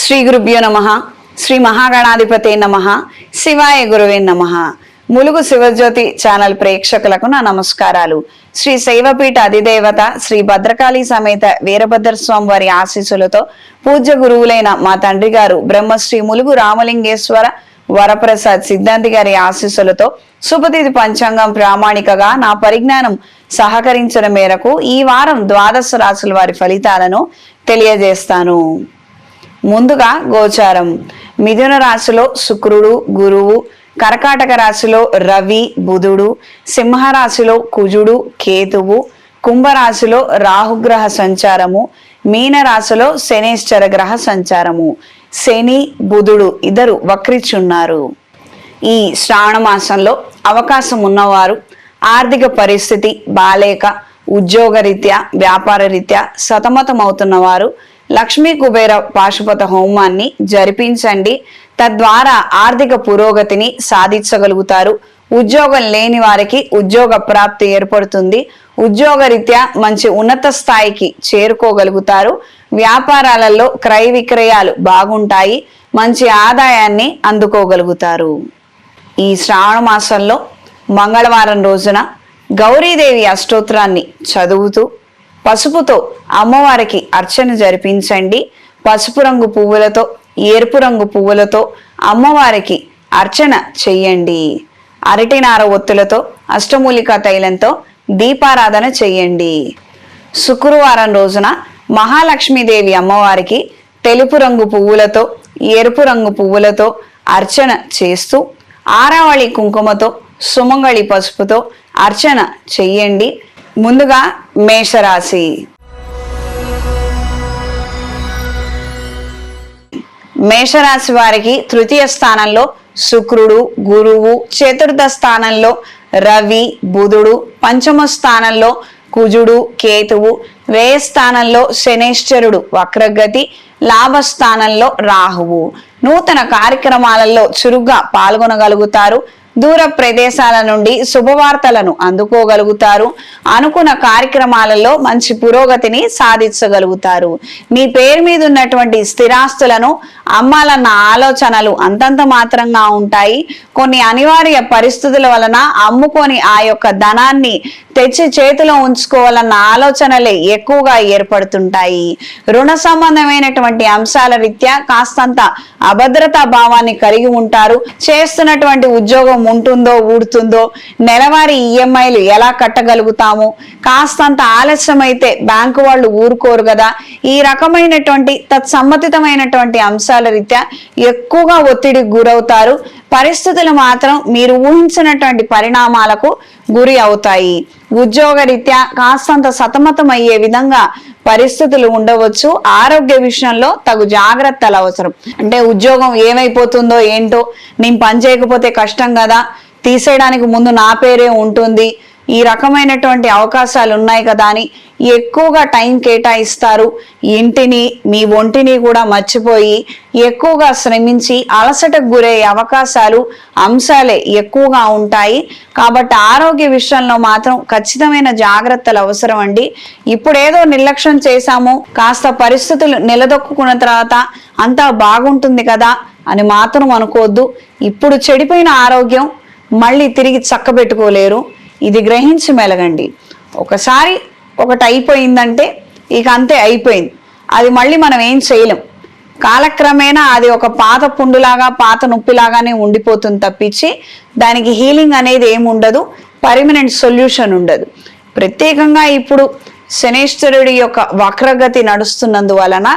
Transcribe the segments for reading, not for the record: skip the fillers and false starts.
శ్రీ గురుభ్యో నమః. శ్రీ మహాగణాధిపతే నమః. శివాయ గురువే నమః. ములుగు శివజ్యోతి ఛానల్ ప్రేక్షకులకు నా నమస్కారాలు. శ్రీ శైవపీఠ అధిదేవత శ్రీ భద్రకాళి సమేత వీరభద్ర స్వామి వారి ఆశీస్సులతో పూజ్య గురువులైన మా తండ్రి గారు బ్రహ్మశ్రీ ములుగు రామలింగేశ్వర వరప్రసాద్ సిద్ధాంతి గారి ఆశీస్సులతో శుభతిథి పంచాంగం ప్రామాణికగా నా పరిజ్ఞానం సహకరించిన మేరకు ఈ వారం ద్వాదశ రాశుల వారి ఫలితాలను తెలియజేస్తాను. ముందుగా గోచారం. మిథున రాశిలో శుక్రుడు గురువు, కర్కాటక రాశిలో రవి బుధుడు, సింహరాశిలో కుజుడు కేతువు, కుంభరాశిలో రాహుగ్రహ సంచారము, మీన రాశిలో శనేశ్వర గ్రహ సంచారము. శని బుధుడు ఇద్దరు వక్రిచున్నారు. ఈ శ్రావణ మాసంలో అవకాశం ఉన్నవారు ఆర్థిక పరిస్థితి బాలేక ఉద్యోగరీత్యా వ్యాపార రీత్యా సతమతమవుతున్న వారు లక్ష్మీ కుబేర పాశుపత హోమాన్ని జరిపించండి. తద్వారా ఆర్థిక పురోగతిని సాధించగలుగుతారు. ఉద్యోగం లేని వారికి ఉద్యోగ ప్రాప్తి ఏర్పడుతుంది. ఉద్యోగరీత్యా మంచి ఉన్నత స్థాయికి చేరుకోగలుగుతారు. వ్యాపారాలలో క్రయ విక్రయాలు బాగుంటాయి. మంచి ఆదాయాన్ని అందుకోగలుగుతారు. ఈ శ్రావణ మాసంలో మంగళవారం రోజున గౌరీదేవి అష్టోత్తరాన్ని చదువుతూ పసుపుతో అమ్మవారికి అర్చన జరిపించండి. పసుపు రంగు పువ్వులతో ఎరుపు రంగు పువ్వులతో అమ్మవారికి అర్చన చెయ్యండి. అరటినార ఒత్తులతో అష్టమూలికా తైలంతో దీపారాధన చెయ్యండి. శుక్రవారం రోజున మహాలక్ష్మీదేవి అమ్మవారికి తెలుపు రంగు పువ్వులతో ఎరుపు రంగు పువ్వులతో అర్చన చేస్తూ ఆరావళి కుంకుమతో సుమంగళి పసుపుతో అర్చన చెయ్యండి. ముందుగా మేషరాశి. మేషరాశి వారికి తృతీయ స్థానంలో శుక్రుడు గురువు, చతుర్థ స్థానంలో రవి బుధుడు, పంచమ స్థానంలో కుజుడు కేతువు, వ్యయ స్థానంలో శనేశ్వరుడు వక్రగతి, లాభస్థానంలో రాహువు. నూతన కార్యక్రమాలలో చురుగ్గా పాల్గొనగలుగుతారు. దూర ప్రదేశాల నుండి శుభవార్తలను అందుకోగలుగుతారు. అనుకున్న కార్యక్రమాలలో మంచి పురోగతిని సాధించగలుగుతారు. మీ పేరు మీద ఉన్నటువంటి స్థిరాస్తులను అమ్మాలన్న ఆలోచనలు అంతంత మాత్రంగా ఉంటాయి. కొన్ని అనివార్య పరిస్థితుల వలన అమ్ముకొని ఆ యొక్క ధనాన్ని తెచ్చి చేతిలో ఉంచుకోవాలన్న ఆలోచనలే ఎక్కువగా ఏర్పడుతుంటాయి. రుణ సంబంధమైనటువంటి అంశాల రీత్యా కాస్తంత అభద్రతా భావాన్ని కలిగి ఉంటారు. చేస్తున్నటువంటి ఉద్యోగం ఉంటుందో ఊడుతుందో, నెలవారీ ఈఎంఐలు ఎలా కట్టగలుగుతాము, కాస్తంత ఆలస్యం అయితే బ్యాంకు వాళ్ళు ఊరుకోరు కదా. ఈ రకమైనటువంటి తత్సమ్మతితమైనటువంటి అంశాల రీత్యా ఎక్కువగా ఒత్తిడికి గురవుతారు. పరిస్థితులు మాత్రం మీరు ఊహించినటువంటి పరిణామాలకు గురి అవుతాయి. ఉద్యోగ రీత్యా కాస్తంత సతమతం అయ్యే విధంగా పరిస్థితులు ఉండవచ్చు. ఆరోగ్య విషయంలో తగు జాగ్రత్తలు అవసరం. అంటే ఉద్యోగం ఏమైపోతుందో ఏంటో, నేను పని చేయకపోతే కష్టం కదా, తీసేయడానికి ముందు నా పేరే ఉంటుంది, ఈ రకమైనటువంటి అవకాశాలు ఉన్నాయి కదా అని ఎక్కువగా టైం కేటాయిస్తారు. ఇంటిని మీ ఒంటిని కూడా మర్చిపోయి ఎక్కువగా శ్రమించి అలసటకు గురయ్యే అవకాశాలు అంశాలే ఎక్కువగా ఉంటాయి. కాబట్టి ఆరోగ్య విషయంలో మాత్రం ఖచ్చితమైన జాగ్రత్తలు అవసరం అండి. ఇప్పుడేదో నిర్లక్ష్యం చేశాము, కాస్త పరిస్థితులు నిలదొక్కున్న తర్వాత అంతా బాగుంటుంది కదా అని మాత్రం అనుకోవద్దు. ఇప్పుడు చెడిపోయిన ఆరోగ్యం మళ్ళీ తిరిగి చక్కబెట్టుకోలేరు. ఇది గ్రహించి మెలగండి. ఒకసారి ఒకటి అయిపోయిందంటే ఇక అంతే అయిపోయింది. అది మళ్ళీ మనం ఏం చేయలేం. కాలక్రమేణా అది ఒక పాత పుండులాగా పాత నొప్పిలాగానే ఉండిపోతుంది తప్పించి దానికి హీలింగ్ అనేది ఏమి ఉండదు, పర్మనెంట్ సొల్యూషన్ ఉండదు. ప్రత్యేకంగా ఇప్పుడు శనేశ్వరుడి యొక్క వక్రగతి నడుస్తున్నందువలన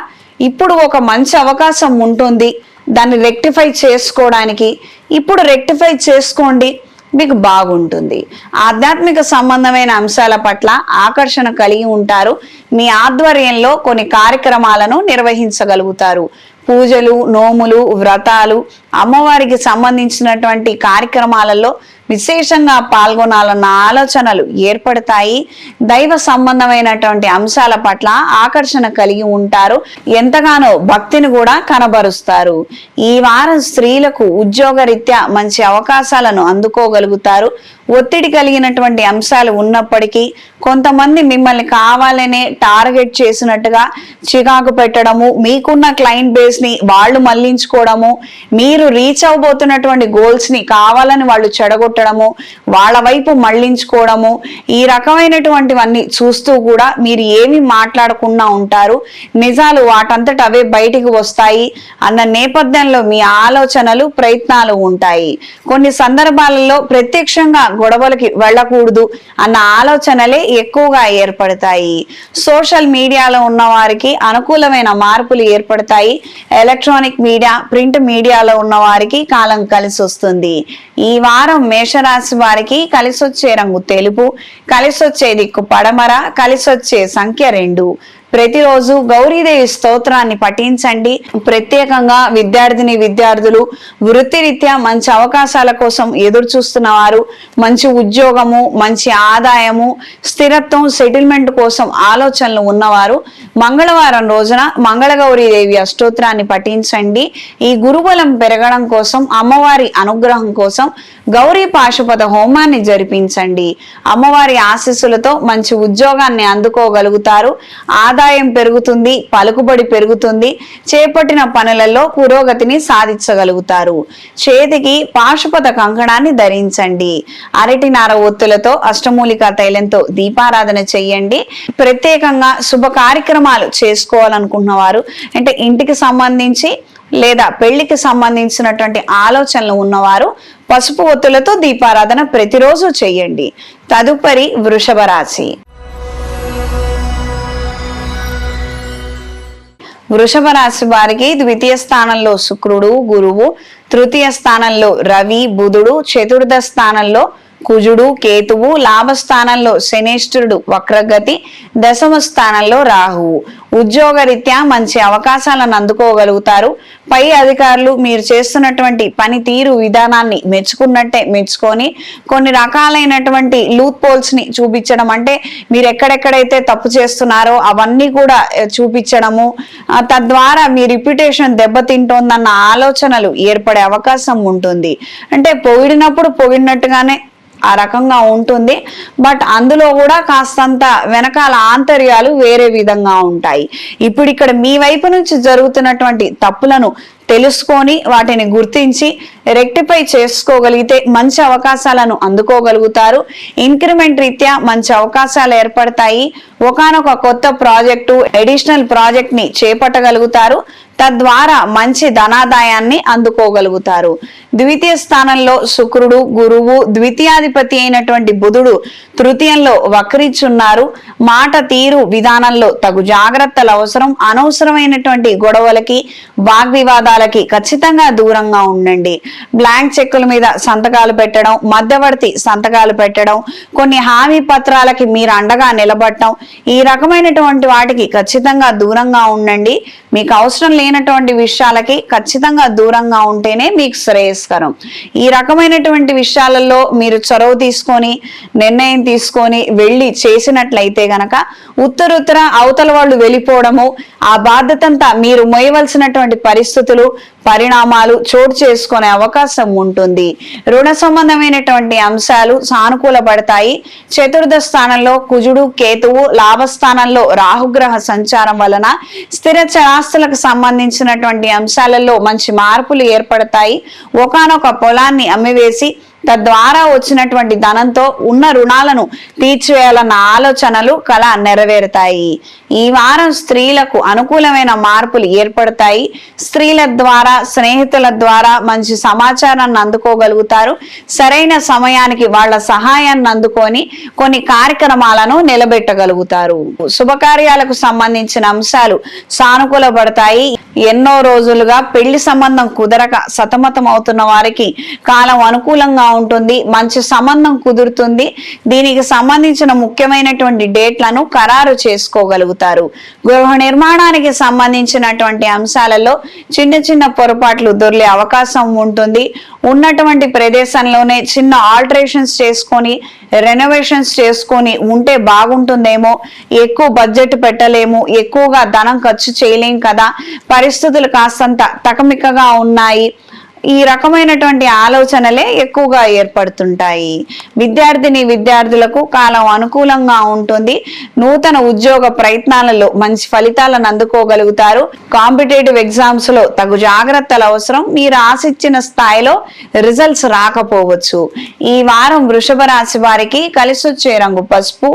ఇప్పుడు ఒక మంచి అవకాశం ఉంటుంది. దాన్ని రెక్టిఫై చేసుకోవడానికి ఇప్పుడు రెక్టిఫై చేసుకోండి, మీకు బాగుంటుంది. ఆధ్యాత్మిక సంబంధమైన అంశాల పట్ల ఆకర్షణ కలిగి ఉంటారు. మీ ఆధ్వర్యంలో కొన్ని కార్యక్రమాలను నిర్వహించగలుగుతారు. పూజలు నోములు వ్రతాలు అమ్మవారికి సంబంధించినటువంటి కార్యక్రమాలలో విశేషంగా పాల్గొనాలన్న ఆలోచనలు ఏర్పడతాయి. దైవ సంబంధమైనటువంటి అంశాల పట్ల ఆకర్షణ కలిగి ఉంటారు. ఎంతగానో భక్తిని కూడా కనబరుస్తారు. ఈ వారం స్త్రీలకు ఉద్యోగరీత్యా మంచి అవకాశాలను అందుకోగలుగుతారు. ఒత్తిడి కలిగినటువంటి అంశాలు ఉన్నప్పటికీ కొంతమంది మిమ్మల్ని కావాలనే టార్గెట్ చేసినట్టుగా చికాకు పెట్టడము, మీకున్న క్లయింట్ బేస్ గోల్స్ ని వాళ్ళు మళ్లించుకోవడము, మీరు రీచ్ అవబోతున్నటువంటి గోల్స్ ని కావాలని వాళ్ళు చెడగొట్టడము, వాళ్ళ వైపు మళ్లించుకోవడము, ఈ రకమైనటువంటివన్నీ చూస్తూ కూడా మీరు ఏమి మాట్లాడకుండా ఉంటారు. నిజాలు వాటంతట అవే బయటికి వస్తాయి అన్న నేపథ్యంలో మీ ఆలోచనలు ప్రయత్నాలు ఉంటాయి. కొన్ని సందర్భాలలో ప్రత్యక్షంగా గొడవలకి వెళ్ళకూడదు అన్న ఆలోచనలే ఎక్కువగా ఏర్పడతాయి. సోషల్ మీడియాలో ఉన్న వారికి అనుకూలమైన మార్పులు ఏర్పడతాయి. ఎలక్ట్రానిక్ మీడియా, ప్రింట్ మీడియాలో ఉన్న వారికి కాలం కలిసి వస్తుంది. ఈ వారం మేషరాశి వారికి కలిసొచ్చే రంగు తెలుపు, కలిసొచ్చే దిక్కు పడమర, కలిసొచ్చే సంఖ్య 2. ప్రతిరోజు గౌరీదేవి స్తోత్రాన్ని పఠించండి. ప్రత్యేకంగా విద్యార్థులు వృత్తిరీత్యా మంచి అవకాశాల కోసం ఎదురు చూస్తున్న వారు, మంచి ఉద్యోగము, మంచి ఆదాయము, స్థిరత్వం, సెటిల్మెంట్ కోసం ఆలోచనలు ఉన్నవారు మంగళవారం రోజున మంగళగౌరీదేవి అష్టోత్రాన్ని పఠించండి. ఈ గురుబలం పెరగడం కోసం, అమ్మవారి అనుగ్రహం కోసం గౌరీ పాశుపత హోమాన్ని జరిపించండి. అమ్మవారి ఆశీస్సులతో మంచి ఉద్యోగాన్ని అందుకోగలుగుతారు. ఆదాయం పెరుగుతుంది, పలుకుబడి పెరుగుతుంది. చేపట్టిన పనులలో పురోగతిని సాధించగలుగుతారు. చేతికి పాశుపత కంకణాన్ని ధరించండి. అరటినార ఒత్తులతో అష్టమూలికా తైలంతో దీపారాధన చెయ్యండి. ప్రత్యేకంగా శుభ కార్యక్రమాలు చేసుకోవాలనుకుంటున్న వారు, అంటే ఇంటికి సంబంధించి లేదా పెళ్లికి సంబంధించినటువంటి ఆలోచనలు ఉన్నవారు పసుపు ఒత్తులతో దీపారాధన ప్రతిరోజు చేయండి. తదుపరి వృషభ రాశి. వృషభ రాశి వారికి ద్వితీయ స్థానంలో శుక్రుడు, గురువు, తృతీయ స్థానంలో రవి, బుధుడు, చతుర్థ స్థానంలో కుజుడు, కేతువు, లాభస్థానంలో శనేశ్వరుడు వక్రగతి, దశమ స్థానంలో రాహువు. ఉద్యోగరీత్యా మంచి అవకాశాలను అందుకోగలుగుతారు. పై అధికారులు మీరు చేస్తున్నటువంటి పనితీరు విధానాన్ని మెచ్చుకున్నట్టే మెచ్చుకొని కొన్ని రకాలైనటువంటి లూప్ హోల్స్ ని చూపించడం, అంటే మీరు ఎక్కడెక్కడైతే తప్పు చేస్తున్నారో అవన్నీ కూడా చూపించడము, తద్వారా మీ రిప్యుటేషన్ దెబ్బతింటోందన్న ఆలోచనలు ఏర్పడే అవకాశం ఉంటుంది. అంటే పొగిడినప్పుడు పొగిడినట్టుగానే ఆ రకంగా ఉంటుంది. బట్ అందులో కూడా కాస్తంత వెనకాల ఆంతర్యాలు వేరే విధంగా ఉంటాయి. ఇప్పుడు ఇక్కడ మీ వైపు నుంచి జరుగుతున్నటువంటి తప్పులను తెలుసుకొని వాటిని గుర్తించి రెక్టిఫై చేసుకోగలిగితే మంచి అవకాశాలను అందుకోగలుగుతారు. ఇంక్రిమెంట్ రీత్యా మంచి అవకాశాలు ఏర్పడతాయి. ఒకానొక కొత్త ప్రాజెక్టు, అడిషనల్ ప్రాజెక్ట్ ని చేపట్టగలుగుతారు. తద్వారా మంచి ధనాదాయాన్ని అందుకోగలుగుతారు. ద్వితీయ స్థానంలో శుక్రుడు, గురువు, ద్వితీయాధిపతి అయినటువంటి బుధుడు తృతీయంలో వక్రించున్నారు. మాట తీరు విధానంలో తగు జాగ్రత్తలు అవసరం. అనవసరమైనటువంటి గొడవలకి, వాగ్వివాదాలకి ఖచ్చితంగా దూరంగా ఉండండి. బ్లాంక్ చెక్కుల మీద సంతకాలు పెట్టడం, మధ్యవర్తి సంతకాలు పెట్టడం, కొన్ని హామీ పత్రాలకి మీరు అండగా నిలబడటం, ఈ రకమైనటువంటి వాటికి ఖచ్చితంగా దూరంగా ఉండండి. మీకు అవసరం లేనటువంటి విషయాలకి ఖచ్చితంగా దూరంగా ఉంటేనే మీకు శ్రేయస్కరం. ఈ రకమైనటువంటి విషయాలలో మీరు చొరవ తీసుకొని నిర్ణయం తీసుకొని వెళ్ళి చేసినట్లయితే గనక ఉత్తరుత్తర అవతల వాళ్ళు వెళ్ళిపోవడము, ఆ బాధ్యతంతా మీరు మోయవలసినటువంటి పరిస్థితులు, పరిణామాలు చోటు చేసుకునే అవకాశం ఉంటుంది. రుణ సంబంధమైనటువంటి అంశాలు సానుకూలపడతాయి. చతుర్థ స్థానంలో కుజుడు, కేతువు, లాభస్థానంలో రాహుగ్రహ సంచారం వలన స్థిర చరాస్తులకు సంబంధించినటువంటి అంశాలలో మంచి మార్పులు ఏర్పడతాయి. ఒకానొక పొలాన్ని అమ్మివేసి తద్వారా వచ్చినటువంటి ధనంతో ఉన్న రుణాలను తీర్చివేయాలన్న ఆలోచనలు కల నెరవేరుతాయి. ఈ వారం స్త్రీలకు అనుకూలమైన మార్పులు ఏర్పడతాయి. స్త్రీల ద్వారా, స్నేహితుల ద్వారా మంచి సమాచారాన్ని అందుకోగలుగుతారు. సరైన సమయానికి వాళ్ళ సహాయాన్ని అందుకొని కొన్ని కార్యక్రమాలను నిలబెట్టగలుగుతారు. శుభకార్యాలకు సంబంధించిన అంశాలు సానుకూలపడతాయి. ఎన్నో రోజులుగా పెళ్లి సంబంధం కుదరక సతమతం అవుతున్న వారికి కాలం అనుకూలంగా ఉంటుంది. మంచి సంబంధం కుదురుతుంది. దీనికి సంబంధించిన ముఖ్యమైనటువంటి డేట్లను ఖరారు చేసుకోగలుగుతారు. గృహ నిర్మాణానికి సంబంధించినటువంటి అంశాలలో చిన్న చిన్న పొరపాట్లు దొర్లే అవకాశం ఉంటుంది. ఉన్నటువంటి ప్రదేశంలోనే చిన్న ఆల్టరేషన్స్ చేసుకొని, రెనోవేషన్స్ చేసుకొని ఉంటే బాగుంటుందేమో. ఎక్కువ బడ్జెట్ పెట్టలేము, ఎక్కువగా ధనం ఖర్చు చేయలేం కదా, పరిస్థితులు కాస్తంత తకమికగా ఉన్నాయి. ఈ రకమైనటువంటి ఆలోచనలే ఎక్కువగా ఏర్పడుతుంటాయి. విద్యార్థులకు కాలం అనుకూలంగా ఉంటుంది. నూతన ఉద్యోగ ప్రయత్నాలలో మంచి ఫలితాలను అందుకోగలుగుతారు. కాంపిటేటివ్ ఎగ్జామ్స్ లో తగు జాగ్రత్తలు అవసరం. మీరు ఆశించిన స్థాయిలో రిజల్ట్స్ రాకపోవచ్చు. ఈ వారం వృషభ రాశి వారికి కలిసొచ్చే రంగు పసుపు,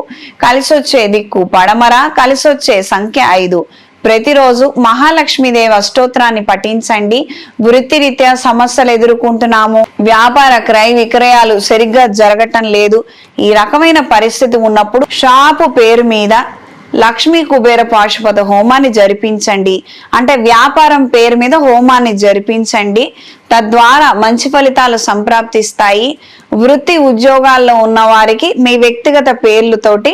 కలిసొచ్చే దిక్కు పడమర, కలిసొచ్చే సంఖ్య 5. ప్రతిరోజు మహాలక్ష్మీదేవి అష్టోత్తరాన్ని పఠించండి. వృత్తిరీత్యా సమస్యలు ఎదుర్కొంటున్నాము, వ్యాపార క్రయ విక్రయాలు సరిగ్గా జరగటం లేదు, ఈ రకమైన పరిస్థితి ఉన్నప్పుడు షాపు పేరు మీద లక్ష్మీ కుబేర పాశుపత హోమాన్ని జరిపించండి. అంటే వ్యాపారం పేరు మీద హోమాన్ని జరిపించండి. తద్వారా మంచి ఫలితాలు సంప్రాప్తిస్తాయి. వృత్తి ఉద్యోగాల్లో ఉన్న వారికి మీ వ్యక్తిగత పేర్లతోటి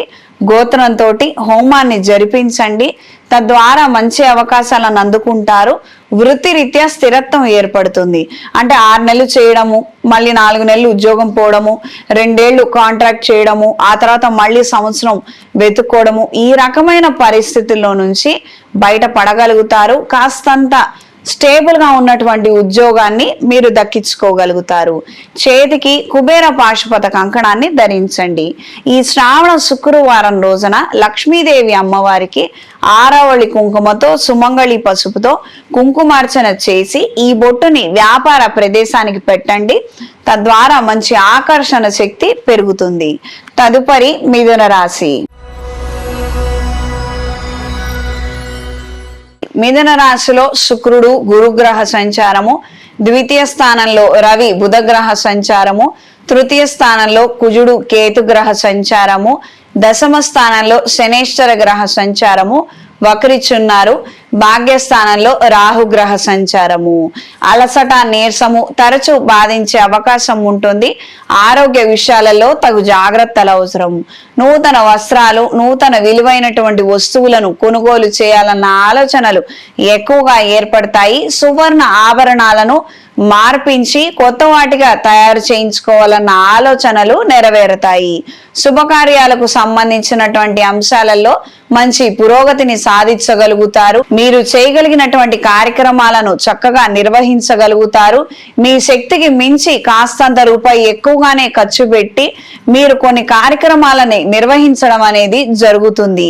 గోత్రంతో హోమాన్ని జరిపించండి. తద్వారా మంచి అవకాశాలను అందుకుంటారు. వృత్తిరీత్యా స్థిరత్వం ఏర్పడుతుంది. అంటే 6 నెలలు చేయడము, మళ్ళీ 4 నెలలు ఉద్యోగం పోవడము, 2 ఏళ్ళు కాంట్రాక్ట్ చేయడము, ఆ తర్వాత మళ్ళీ సంవత్సరం వెతుక్కోవడము, ఈ రకమైన పరిస్థితుల్లో నుంచి బయటపడగలుగుతారు. కాస్తంత స్టేబుల్ గా ఉన్నటువంటి ఉద్యోగాన్ని మీరు దక్కించుకోగలుగుతారు. చేతికి కుబేర పాశుపత కంకణాన్ని ధరించండి. ఈ శ్రావణ శుక్రవారం రోజున లక్ష్మీదేవి అమ్మవారికి ఆరవళి కుంకుమతో సుమంగళి పసుపుతో కుంకుమార్చన చేసి ఈ బొట్టుని వ్యాపార ప్రదేశానికి పెట్టండి. తద్వారా మంచి ఆకర్షణ శక్తి పెరుగుతుంది. తదుపరి మిథున రాశి. మిథున రాశిలో శుక్రుడు గురుగ్రహ సంచారము, ద్వితీయ స్థానంలో రవి బుధగ్రహ సంచారము, తృతీయ స్థానంలో కుజుడు కేతుగ్రహ సంచారము, దశమ స్థానంలో శనేశ్వర గ్రహ సంచారము వక్రిచున్నారు. భాగ్యస్థానంలో రాహుగ్రహ సంచారము. అలసట, నీరసము తరచూ బాధించే అవకాశం ఉంటుంది. ఆరోగ్య విషయాలలో తగు జాగ్రత్తలు అవసరం. నూతన వస్త్రాలు, నూతన విలువైనటువంటి వస్తువులను కొనుగోలు చేయాలన్న ఆలోచనలు ఎక్కువగా ఏర్పడతాయి. సువర్ణ ఆభరణాలను మార్పించి కొత్త వాటిగా తయారు చేయించుకోవాలన్న ఆలోచనలు నెరవేరుతాయి. శుభకార్యాలకు సంబంధించినటువంటి అంశాలలో మంచి పురోగతిని సాధించగలుగుతారు. మీరు చేయగలిగినటువంటి కార్యక్రమాలను చక్కగా నిర్వహించగలుగుతారు. మీ శక్తికి మించి కాస్తంత రూపాయి ఎక్కువగానే ఖర్చు పెట్టి మీరు కొన్ని కార్యక్రమాలని నిర్వహించడం అనేది జరుగుతుంది.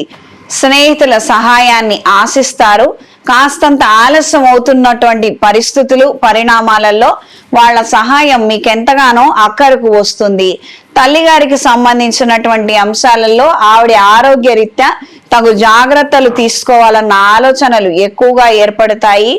స్నేహితుల సహాయాన్ని ఆశిస్తారు. కాస్తంత ఆలస్యం అవుతున్నటువంటి పరిస్థితులు, పరిణామాలలో వాళ్ళ సహాయం మీకెంతగానో అక్కరకు వస్తుంది. తల్లిగారికి సంబంధించినటువంటి అంశాలలో ఆవిడ ఆరోగ్య రీత్యా తగు జాగ్రత్తలు తీసుకోవాలన్న ఆలోచనలు ఎక్కువగా ఏర్పడతాయి.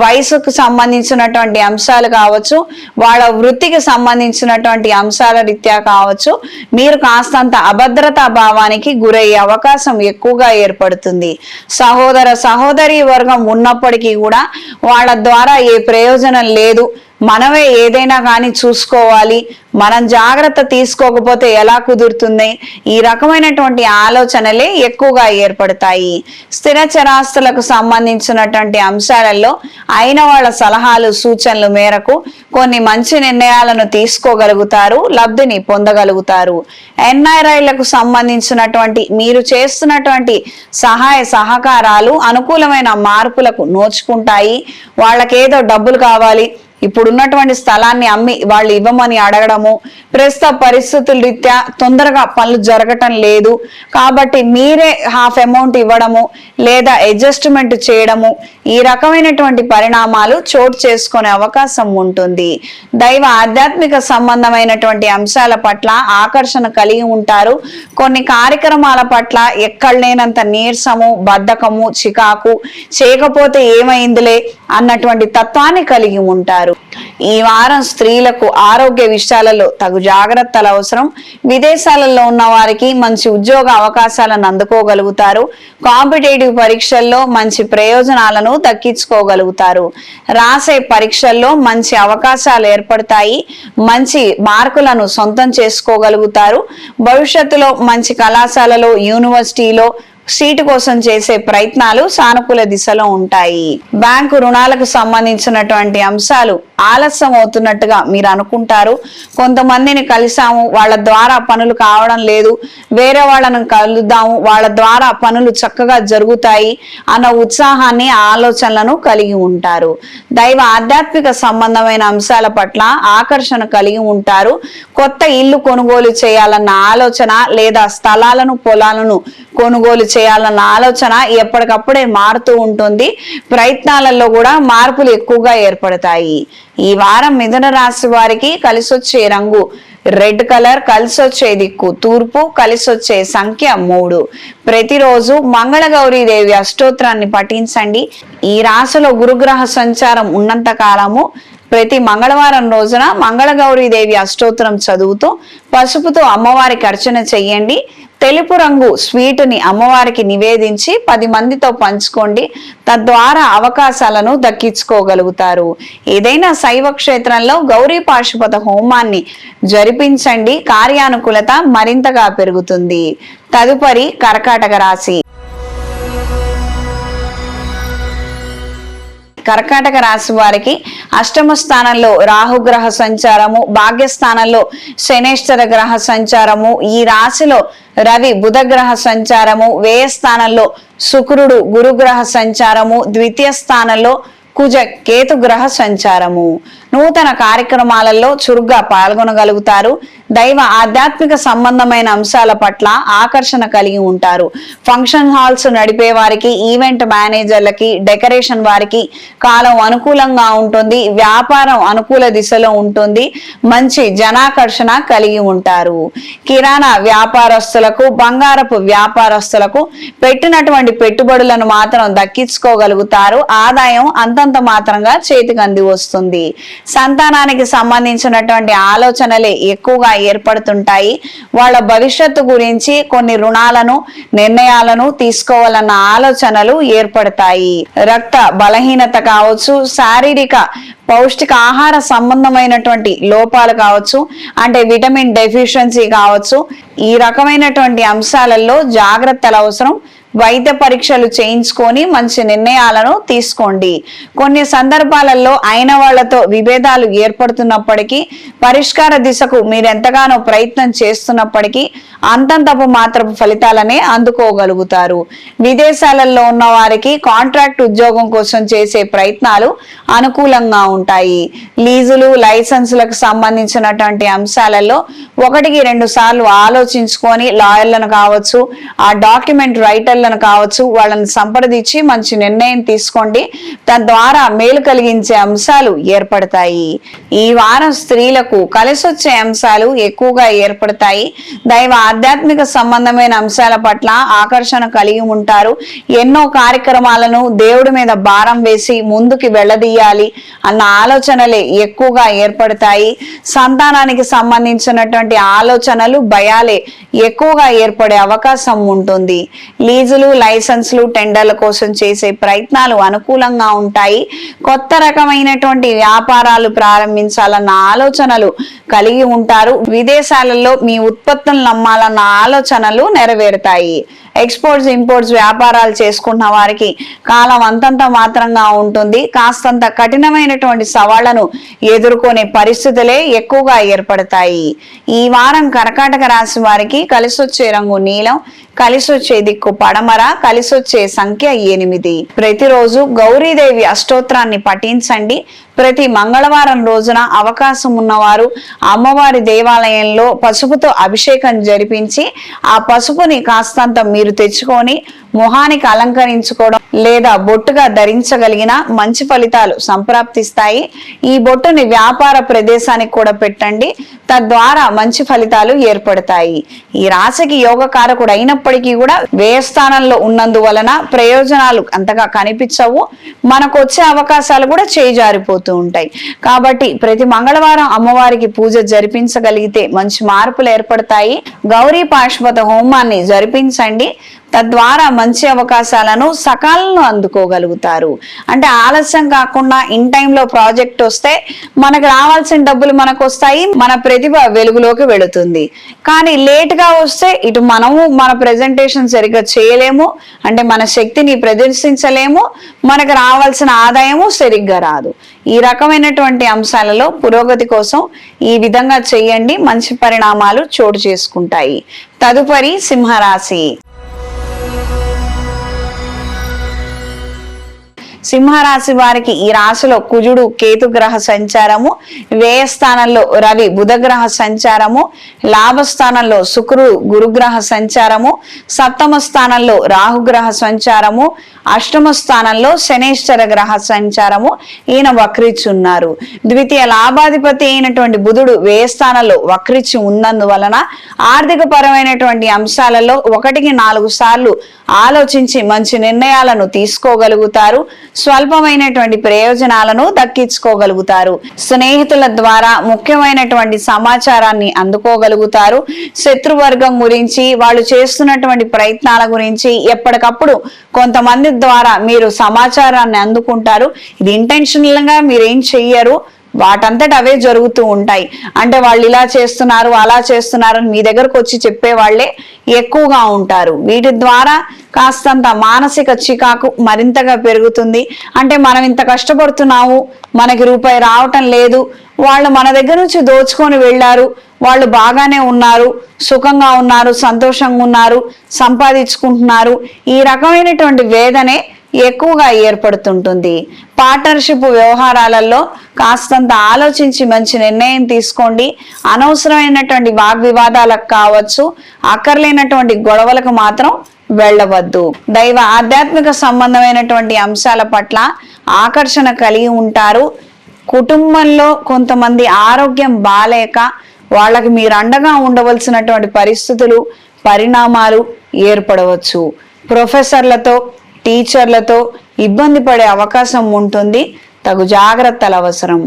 వయసుకు సంబంధించినటువంటి అంశాలు కావచ్చు, వాళ్ళ వృత్తికి సంబంధించినటువంటి అంశాల రీత్యా కావచ్చు, మీరు కాస్తంత అభద్రతా భావానికి గురయ్యే అవకాశం ఎక్కువగా ఏర్పడుతుంది. సహోదర సహోదరి వర్గం ఉన్నప్పటికీ కూడా వాళ్ళ ద్వారా ఏ ప్రయోజనం లేదు, మనమే ఏదైనా కానీ చూసుకోవాలి, మనం జాగ్రత్త తీసుకోకపోతే ఎలా కుదురుతుంది, ఈ రకమైనటువంటి ఆలోచనలే ఎక్కువగా ఏర్పడతాయి. స్థిర చరాస్తులకు సంబంధించినటువంటి అంశాలలో అయిన వాళ్ళ సలహాలు, సూచనలు మేరకు కొన్ని మంచి నిర్ణయాలను తీసుకోగలుగుతారు, లబ్ధిని పొందగలుగుతారు. ఎన్ఆర్ఐలకు సంబంధించినటువంటి మీరు చేస్తున్నటువంటి సహాయ సహకారాలు అనుకూలమైన మార్పులకు నోచుకుంటాయి. వాళ్ళకేదో డబ్బులు కావాలి, ఇప్పుడున్నటువంటి స్థలాన్ని అమ్మి వాళ్ళు ఇవ్వమని అడగడము, ప్రస్తుత పరిస్థితుల రీత్యా తొందరగా పనులు జరగటం లేదు కాబట్టి మీరే హాఫ్ అమౌంట్ ఇవ్వడము లేదా అడ్జస్ట్మెంట్ చేయడము, ఈ రకమైనటువంటి పరిణామాలు చోటు చేసుకునే అవకాశం ఉంటుంది. దైవ ఆధ్యాత్మిక సంబంధమైనటువంటి అంశాల పట్ల ఆకర్షణ కలిగి ఉంటారు. కొన్ని కార్యక్రమాల పట్ల ఎక్కడలేనంత నీరసము, బద్ధకము, చికాకు, చేయకపోతే ఏమైందిలే అన్నటువంటి తత్వాన్ని కలిగి ఉంటారు. ఈ వారం స్త్రీలకు ఆరోగ్య విషయాలలో తగు జాగ్రత్తలు అవసరం. విదేశాలలో ఉన్న వారికి మంచి ఉద్యోగ అవకాశాలను అందుకోగలుగుతారు. కాంపిటేటివ్ పరీక్షల్లో మంచి ప్రయోజనాలను దక్కించుకోగలుగుతారు. రాసే పరీక్షల్లో మంచి అవకాశాలు ఏర్పడతాయి. మంచి మార్కులను సొంతం చేసుకోగలుగుతారు. భవిష్యత్తులో మంచి కళాశాలలో, యూనివర్సిటీలో సీటు కోసం చేసే ప్రయత్నాలు సానుకూల దిశలో ఉంటాయి. బ్యాంకు రుణాలకు సంబంధించినటువంటి అంశాలు ఆలస్యం అవుతున్నట్టుగా మీరు అనుకుంటారు. కొంతమందిని కలిసాము, వాళ్ళ ద్వారా పనులు కావడం లేదు, వేరే వాళ్ళను కలుద్దాము, వాళ్ళ ద్వారా పనులు చక్కగా జరుగుతాయి అన్న ఉత్సాహాన్ని ఆలోచనలను కలిగి ఉంటారు. దైవ ఆధ్యాత్మిక సంబంధమైన అంశాల పట్ల ఆకర్షణ కలిగి ఉంటారు. కొత్త ఇల్లు కొనుగోలు చేయాలన్న ఆలోచన లేదా స్థలాలను పొలాలను కొనుగోలు చేయాలన్న ఆలోచన ఎప్పటికప్పుడే మారుతూ ఉంటుంది. ప్రయత్నాలలో కూడా మార్పులు ఎక్కువగా ఏర్పడతాయి. ఈ వారం మిథున రాశి వారికి కలిసొచ్చే రంగు రెడ్ కలర్, కలిసొచ్చే దిక్కు తూర్పు, కలిసొచ్చే సంఖ్య 3. ప్రతిరోజు మంగళగౌరీ దేవి అష్టోత్తరాన్ని పఠించండి. ఈ రాశిలో గురుగ్రహ సంచారం ఉన్నంత కాలము ప్రతి మంగళవారం రోజున మంగళగౌరీ దేవి అష్టోత్తరం చదువుతూ పసుపుతో అమ్మవారికి అర్చన చెయ్యండి. తెలుపు రంగు స్వీటుని అమ్మవారికి నివేదించి 10 మందితో పంచుకోండి. తద్వారా అవకాశాలను దక్కించుకోగలుగుతారు. ఏదైనా శైవ క్షేత్రంలో గౌరీ పాశుపత హోమాన్ని జరిపించండి. కార్యానుకూలత మరింతగా పెరుగుతుంది. తదుపరి కర్కాటక రాశి. కర్కాటక రాశి వారికి అష్టమ స్థానంలో రాహుగ్రహ సంచారము, భాగ్యస్థానంలో శనేశ్వర గ్రహ సంచారము, ఈ రాశిలో రవి బుధ గ్రహ సంచారము, వ్యయ స్థానంలో శుక్రుడు గురుగ్రహ సంచారము, ద్వితీయ స్థానంలో కుజ కేతు గ్రహ సంచారము. నూతన కార్యక్రమాలలో చురుగ్గా పాల్గొనగలుగుతారు. దైవ ఆధ్యాత్మిక సంబంధమైన అంశాల పట్ల ఆకర్షణ కలిగి ఉంటారు. ఫంక్షన్ హాల్స్ నడిపే వారికి, ఈవెంట్ మేనేజర్లకి, డెకరేషన్ వారికి కాలం అనుకూలంగా ఉంటుంది. వ్యాపారం అనుకూల దిశలో ఉంటుంది. మంచి జనాకర్షణ కలిగి ఉంటారు. కిరాణా వ్యాపారస్తులకు, బంగారపు వ్యాపారస్తులకు పెట్టినటువంటి పెట్టుబడులను మాత్రం దక్కించుకోగలుగుతారు. ఆదాయం అంతంత మాత్రంగా చేతికి అంది వస్తుంది. సంతానానికి సంబంధించినటువంటి ఆలోచనలే ఎక్కువగా ఏర్పడుతుంటాయి. వాళ్ళ భవిష్యత్తు గురించి కొన్ని రుణాలను, నిర్ణయాలను తీసుకోవాలన్న ఆలోచనలు ఏర్పడతాయి. రక్త బలహీనత కావచ్చు, శారీరక పౌష్టిక ఆహార సంబంధమైనటువంటి లోపాలు కావచ్చు, అంటే విటమిన్ డెఫిషియన్సీ కావచ్చు, ఈ రకమైనటువంటి అంశాలలో జాగ్రత్తలు అవసరం. వైద్య పరీక్షలు చేయించుకొని మంచి నిర్ణయాలను తీసుకోండి. కొన్ని సందర్భాలలో అయిన వాళ్లతో విభేదాలు ఏర్పడుతున్నప్పటికీ, పరిష్కార దిశకు మీరు ఎంతగానో ప్రయత్నం చేస్తున్నప్పటికీ అంతంతపు మాత్రపు ఫలితాలనే అందుకోగలుగుతారు. విదేశాలలో ఉన్న వారికి కాంట్రాక్ట్ ఉద్యోగం కోసం చేసే ప్రయత్నాలు అనుకూలంగా ఉంటాయి. లీజులు, లైసెన్సులకు సంబంధించినటువంటి అంశాలలో 1-2 సార్లు ఆలోచించుకొని లాయర్లను కావచ్చు, ఆ డాక్యుమెంట్ రైటర్లను కావచ్చు, వాళ్ళని సంప్రదించి మంచి నిర్ణయం తీసుకోండి. తద్వారా మేలు కలిగించే అంశాలు ఏర్పడతాయి. ఈ వారం స్త్రీలకు కలిసొచ్చే అంశాలు ఎక్కువగా ఏర్పడతాయి. దైవ ఆధ్యాత్మిక సంబంధమైన అంశాల పట్ల ఆకర్షణ కలిగి ఉంటారు. ఎన్నో కార్యక్రమాలను దేవుడి మీద భారం వేసి ముందుకు వెళ్ళదీయాలి అన్న ఆలోచనలే ఎక్కువగా ఏర్పడతాయి. సంతానానికి సంబంధించినటువంటి ఆలోచనలు, భయాలే ఎక్కువగా ఏర్పడే అవకాశం ఉంటుంది. లీజులు, లైసెన్సులు, టెండర్ల కోసం చేసే ప్రయత్నాలు అనుకూలంగా ఉంటాయి. కొత్త రకమైనటువంటి వ్యాపారాలు ప్రారంభించాలన్న ఆలోచనలు కలిగి ఉంటారు. విదేశాలలో మీ ఉత్పత్తులను నమ్మాలన్న ఆలోచనలు నెరవేరుతాయి. ఎక్స్పోర్ట్స్, ఇంపోర్ట్స్ వ్యాపారాలు చేసుకున్న వారికి కాలం అంతంత మాత్రంగా ఉంటుంది. కాస్తంత కఠినమైనటువంటి సవాళ్లను ఎదుర్కొనే పరిస్థితులే ఎక్కువగా ఏర్పడతాయి. ఈ వారం కర్కాటక రాశి వారికి కలిసొచ్చే రంగు నీలం, కలిసొచ్చే దిక్కు పడమర, కలిసొచ్చే సంఖ్య 8. ప్రతిరోజు గౌరీదేవి అష్టోత్తరాన్ని పఠించండి. ప్రతి మంగళవారం రోజున అవకాశం ఉన్నవారు అమ్మవారి దేవాలయంలో పసుపుతో అభిషేకం జరిపించి ఆ పసుపుని కాస్తంత మీరు తెచ్చుకొని మొహానికి అలంకరించుకోవడం లేదా బొట్టుగా ధరించగలిగిన మంచి ఫలితాలు సంప్రాప్తిస్తాయి. ఈ బొట్టుని వ్యాపార ప్రదేశానికి కూడా పెట్టండి. తద్వారా మంచి ఫలితాలు ఏర్పడతాయి. ఈ రాశికి యోగకారకుడు అయినప్పటికీ కూడా వ్యయస్థానంలో ఉన్నందువలన ప్రయోజనాలు అంతగా కనిపించవు. మనకు వచ్చే అవకాశాలు కూడా చేజారిపోతూ ఉంటాయి. కాబట్టి ప్రతి మంగళవారం అమ్మవారికి పూజ జరిపించగలిగితే మంచి మార్పులు ఏర్పడతాయి. గౌరీ పాశుపత హోమాన్ని జరిపించండి. తద్వారా మంచి అవకాశాలను సకాలంలో అందుకోగలుగుతారు. అంటే ఆలస్యం కాకుండా ఇన్ టైంలో ప్రాజెక్ట్ వస్తే మనకు రావాల్సిన డబ్బులు మనకు వస్తాయి, మన ప్రతిభ వెలుగులోకి వెళుతుంది. కానీ లేట్ గా వస్తే ఇటు మనము మన ప్రెజెంటేషన్ సరిగ్గా చేయలేము, అంటే మన శక్తిని ప్రదర్శించలేము, మనకు రావాల్సిన ఆదాయము సరిగ్గా రాదు. ఈ రకమైనటువంటి అంశాలలో పురోగతి కోసం ఈ విధంగా చేయండి, మంచి పరిణామాలు చోటు చేసుకుంటాయి. తదుపరి సింహరాశి. సింహరాశి వారికి ఈ రాశిలో కుజుడు కేతు గ్రహ సంచారము, వ్యయ స్థానంలో రవి బుధ గ్రహ సంచారము, లాభస్థానంలో శుక్రుడు గురుగ్రహ సంచారము, సప్తమ స్థానంలో రాహుగ్రహ సంచారము, అష్టమ స్థానంలో శనేశ్వర గ్రహ సంచారము. ఈయన వక్రించి ద్వితీయ లాభాధిపతి అయినటువంటి బుధుడు వ్యయ స్థానంలో వక్రించి ఉన్నందువలన ఆర్థిక పరమైనటువంటి అంశాలలో 1-4 సార్లు ఆలోచించి మంచి నిర్ణయాలను తీసుకోగలుగుతారు. స్వల్పమైనటువంటి ప్రయోజనాలను దక్కించుకోగలుగుతారు. స్నేహితుల ద్వారా ముఖ్యమైనటువంటి సమాచారాన్ని అందుకోగలుగుతారు. శత్రువర్గం గురించి, వాళ్ళు చేస్తున్నటువంటి ప్రయత్నాల గురించి ఎప్పటికప్పుడు కొంతమంది ద్వారా మీరు సమాచారాన్ని అందుకుంటారు. ఇది ఇంటెన్షనల్ గా మీరేం చెయ్యరు, వాటంతట అవే జరుగుతూ ఉంటాయి. అంటే వాళ్ళు ఇలా చేస్తున్నారు అలా చేస్తున్నారు అని మీ దగ్గరకు వచ్చి చెప్పే వాళ్ళే ఎక్కువగా ఉంటారు. వీటి ద్వారా కాస్తంత మానసిక చికాకు మరింతగా పెరుగుతుంది. అంటే మనం ఇంత కష్టపడుతున్నాము, మనకి రూపాయి రావటం లేదు, వాళ్ళు మన దగ్గర నుంచి దోచుకొని వెళ్ళారు, వాళ్ళు బాగానే ఉన్నారు, సుఖంగా ఉన్నారు, సంతోషంగా ఉన్నారు, సంపాదించుకుంటున్నారు. ఈ రకమైనటువంటి వేదనే ఎక్కువగా ఏర్పడుతుంటుంది. పార్ట్నర్షిప్ వ్యవహారాలలో కాస్తంత ఆలోచించి మంచి నిర్ణయం తీసుకోండి. అనవసరమైనటువంటి వాగ్వివాదాలకు కావచ్చు, అక్కర్లేనటువంటి గొడవలకు మాత్రం వెళ్ళవద్దు. దైవ ఆధ్యాత్మిక సంబంధమైనటువంటి అంశాల పట్ల ఆకర్షణ కలిగి ఉంటారు. కుటుంబంలో కొంతమంది ఆరోగ్యం బాలేక వాళ్ళకి మీరు అండగా ఉండవలసినటువంటి పరిస్థితులు, పరిణామాలు ఏర్పడవచ్చు. ప్రొఫెసర్లతో, టీచర్లతో ఇబ్బంది పడే అవకాశం ఉంటుంది. తగు జాగ్రత్తలు అవసరం.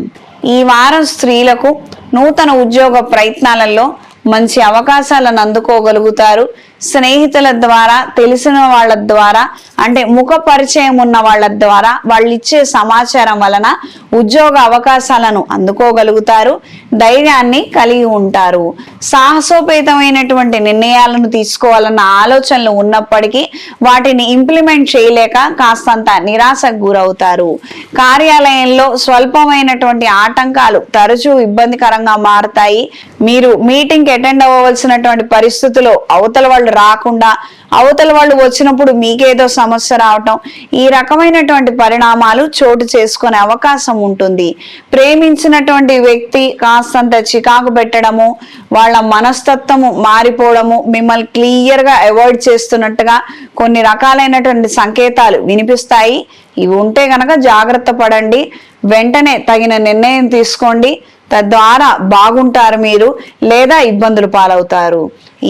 ఈ వారం స్త్రీలకు నూతన ఉద్యోగ ప్రయత్నాలలో మంచి అవకాశాలను అందుకోగలుగుతారు. స్నేహితుల ద్వారా, తెలిసిన వాళ్ళ ద్వారా, అంటే ముఖ పరిచయం ఉన్న వాళ్ళ ద్వారా వాళ్ళు ఇచ్చే సమాచారం వలన ఉద్యోగ అవకాశాలను అందుకోగలుగుతారు. ధైర్యాన్ని కలిగి ఉంటారు. సాహసోపేతమైనటువంటి నిర్ణయాలను తీసుకోవాలన్న ఆలోచనలు ఉన్నప్పటికీ వాటిని ఇంప్లిమెంట్ చేయలేక కాస్తంత నిరాశకు గురవుతారు. కార్యాలయంలో స్వల్పమైనటువంటి ఆటంకాలు తరచూ ఇబ్బందికరంగా మారుతాయి. మీరు మీటింగ్ అటెండ్ అవ్వవలసినటువంటి పరిస్థితుల్లో అవతల వాళ్ళు రాకుండా, అవతల వాళ్ళు వచ్చినప్పుడు మీకేదో సమస్య రావటం, ఈ రకమైనటువంటి పరిణామాలు చోటు చేసుకునే అవకాశం ఉంటుంది. ప్రేమించినటువంటి వ్యక్తి కాస్తంత చికాకు పెట్టడము, వాళ్ళ మనస్తత్వము మారిపోవడము, మిమ్మల్ని క్లియర్ గా అవాయిడ్ చేస్తున్నట్టుగా కొన్ని రకాలైనటువంటి సంకేతాలు వినిపిస్తాయి. ఇవి ఉంటే గనక జాగ్రత్త పడండి. వెంటనే తగిన నిర్ణయం తీసుకోండి. తద్వారా బాగుంటారు మీరు, లేదా ఇబ్బందులు పాలవుతారు.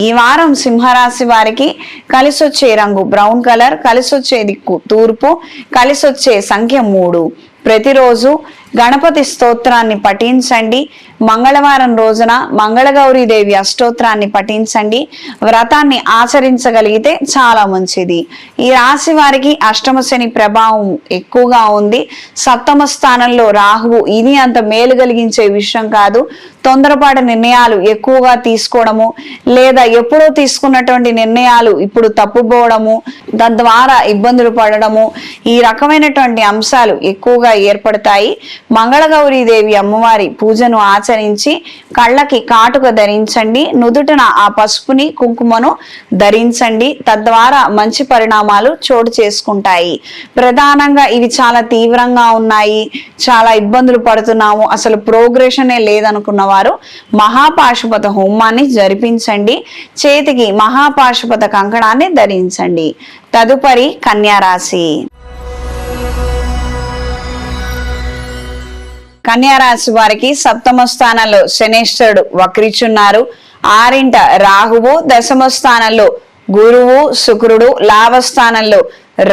ఈ వారం సింహరాశి వారికి కలిసొచ్చే రంగు బ్రౌన్ కలర్, కలిసొచ్చే దిక్కు తూర్పు, కలిసొచ్చే సంఖ్య 3. ప్రతిరోజు గణపతి స్తోత్రాన్ని పఠించండి. మంగళవారం రోజున మంగళగౌరీదేవి అష్టోత్రాన్ని పఠించండి. వ్రతాన్ని ఆచరించగలిగితే చాలా మంచిది. ఈ రాశి వారికి అష్టమ శని ప్రభావం ఎక్కువగా ఉంది. సప్తమ స్థానంలో రాహువు. ఇది అంత మేలు కలిగించే విషయం కాదు. తొందరపాటు నిర్ణయాలు ఎక్కువగా తీసుకోవడము, లేదా ఎప్పుడో తీసుకున్నటువంటి నిర్ణయాలు ఇప్పుడు తప్పుపోవడము, తద్వారా ఇబ్బందులు పడడము, ఈ రకమైనటువంటి అంశాలు ఎక్కువగా ఏర్పడతాయి. మంగళగౌరీదేవి అమ్మవారి పూజను ఆచరించి కళ్ళకి కాటుక ధరించండి. నుదుటన ఆ పసుపుని కుంకుమను ధరించండి. తద్వారా మంచి పరిణామాలు చోటు చేసుకుంటాయి. ప్రధానంగా ఇవి చాలా తీవ్రంగా ఉన్నాయి, చాలా ఇబ్బందులు పడుతున్నాము, అసలు ప్రోగ్రెషనే లేదనుకున్న వారు మహాపాశుపత హోమాన్ని జరిపించండి. చేతికి మహాపాశుపత కంకణాన్ని ధరించండి. తదుపరి కన్యారాశి. కన్యారాశి వారికి సప్తమ స్థానంలో శనేశ్వరుడు వక్రిచున్నారు. 6వ రాహువు, దశమ స్థానంలో గురువు శుక్రుడు, లాభస్థానంలో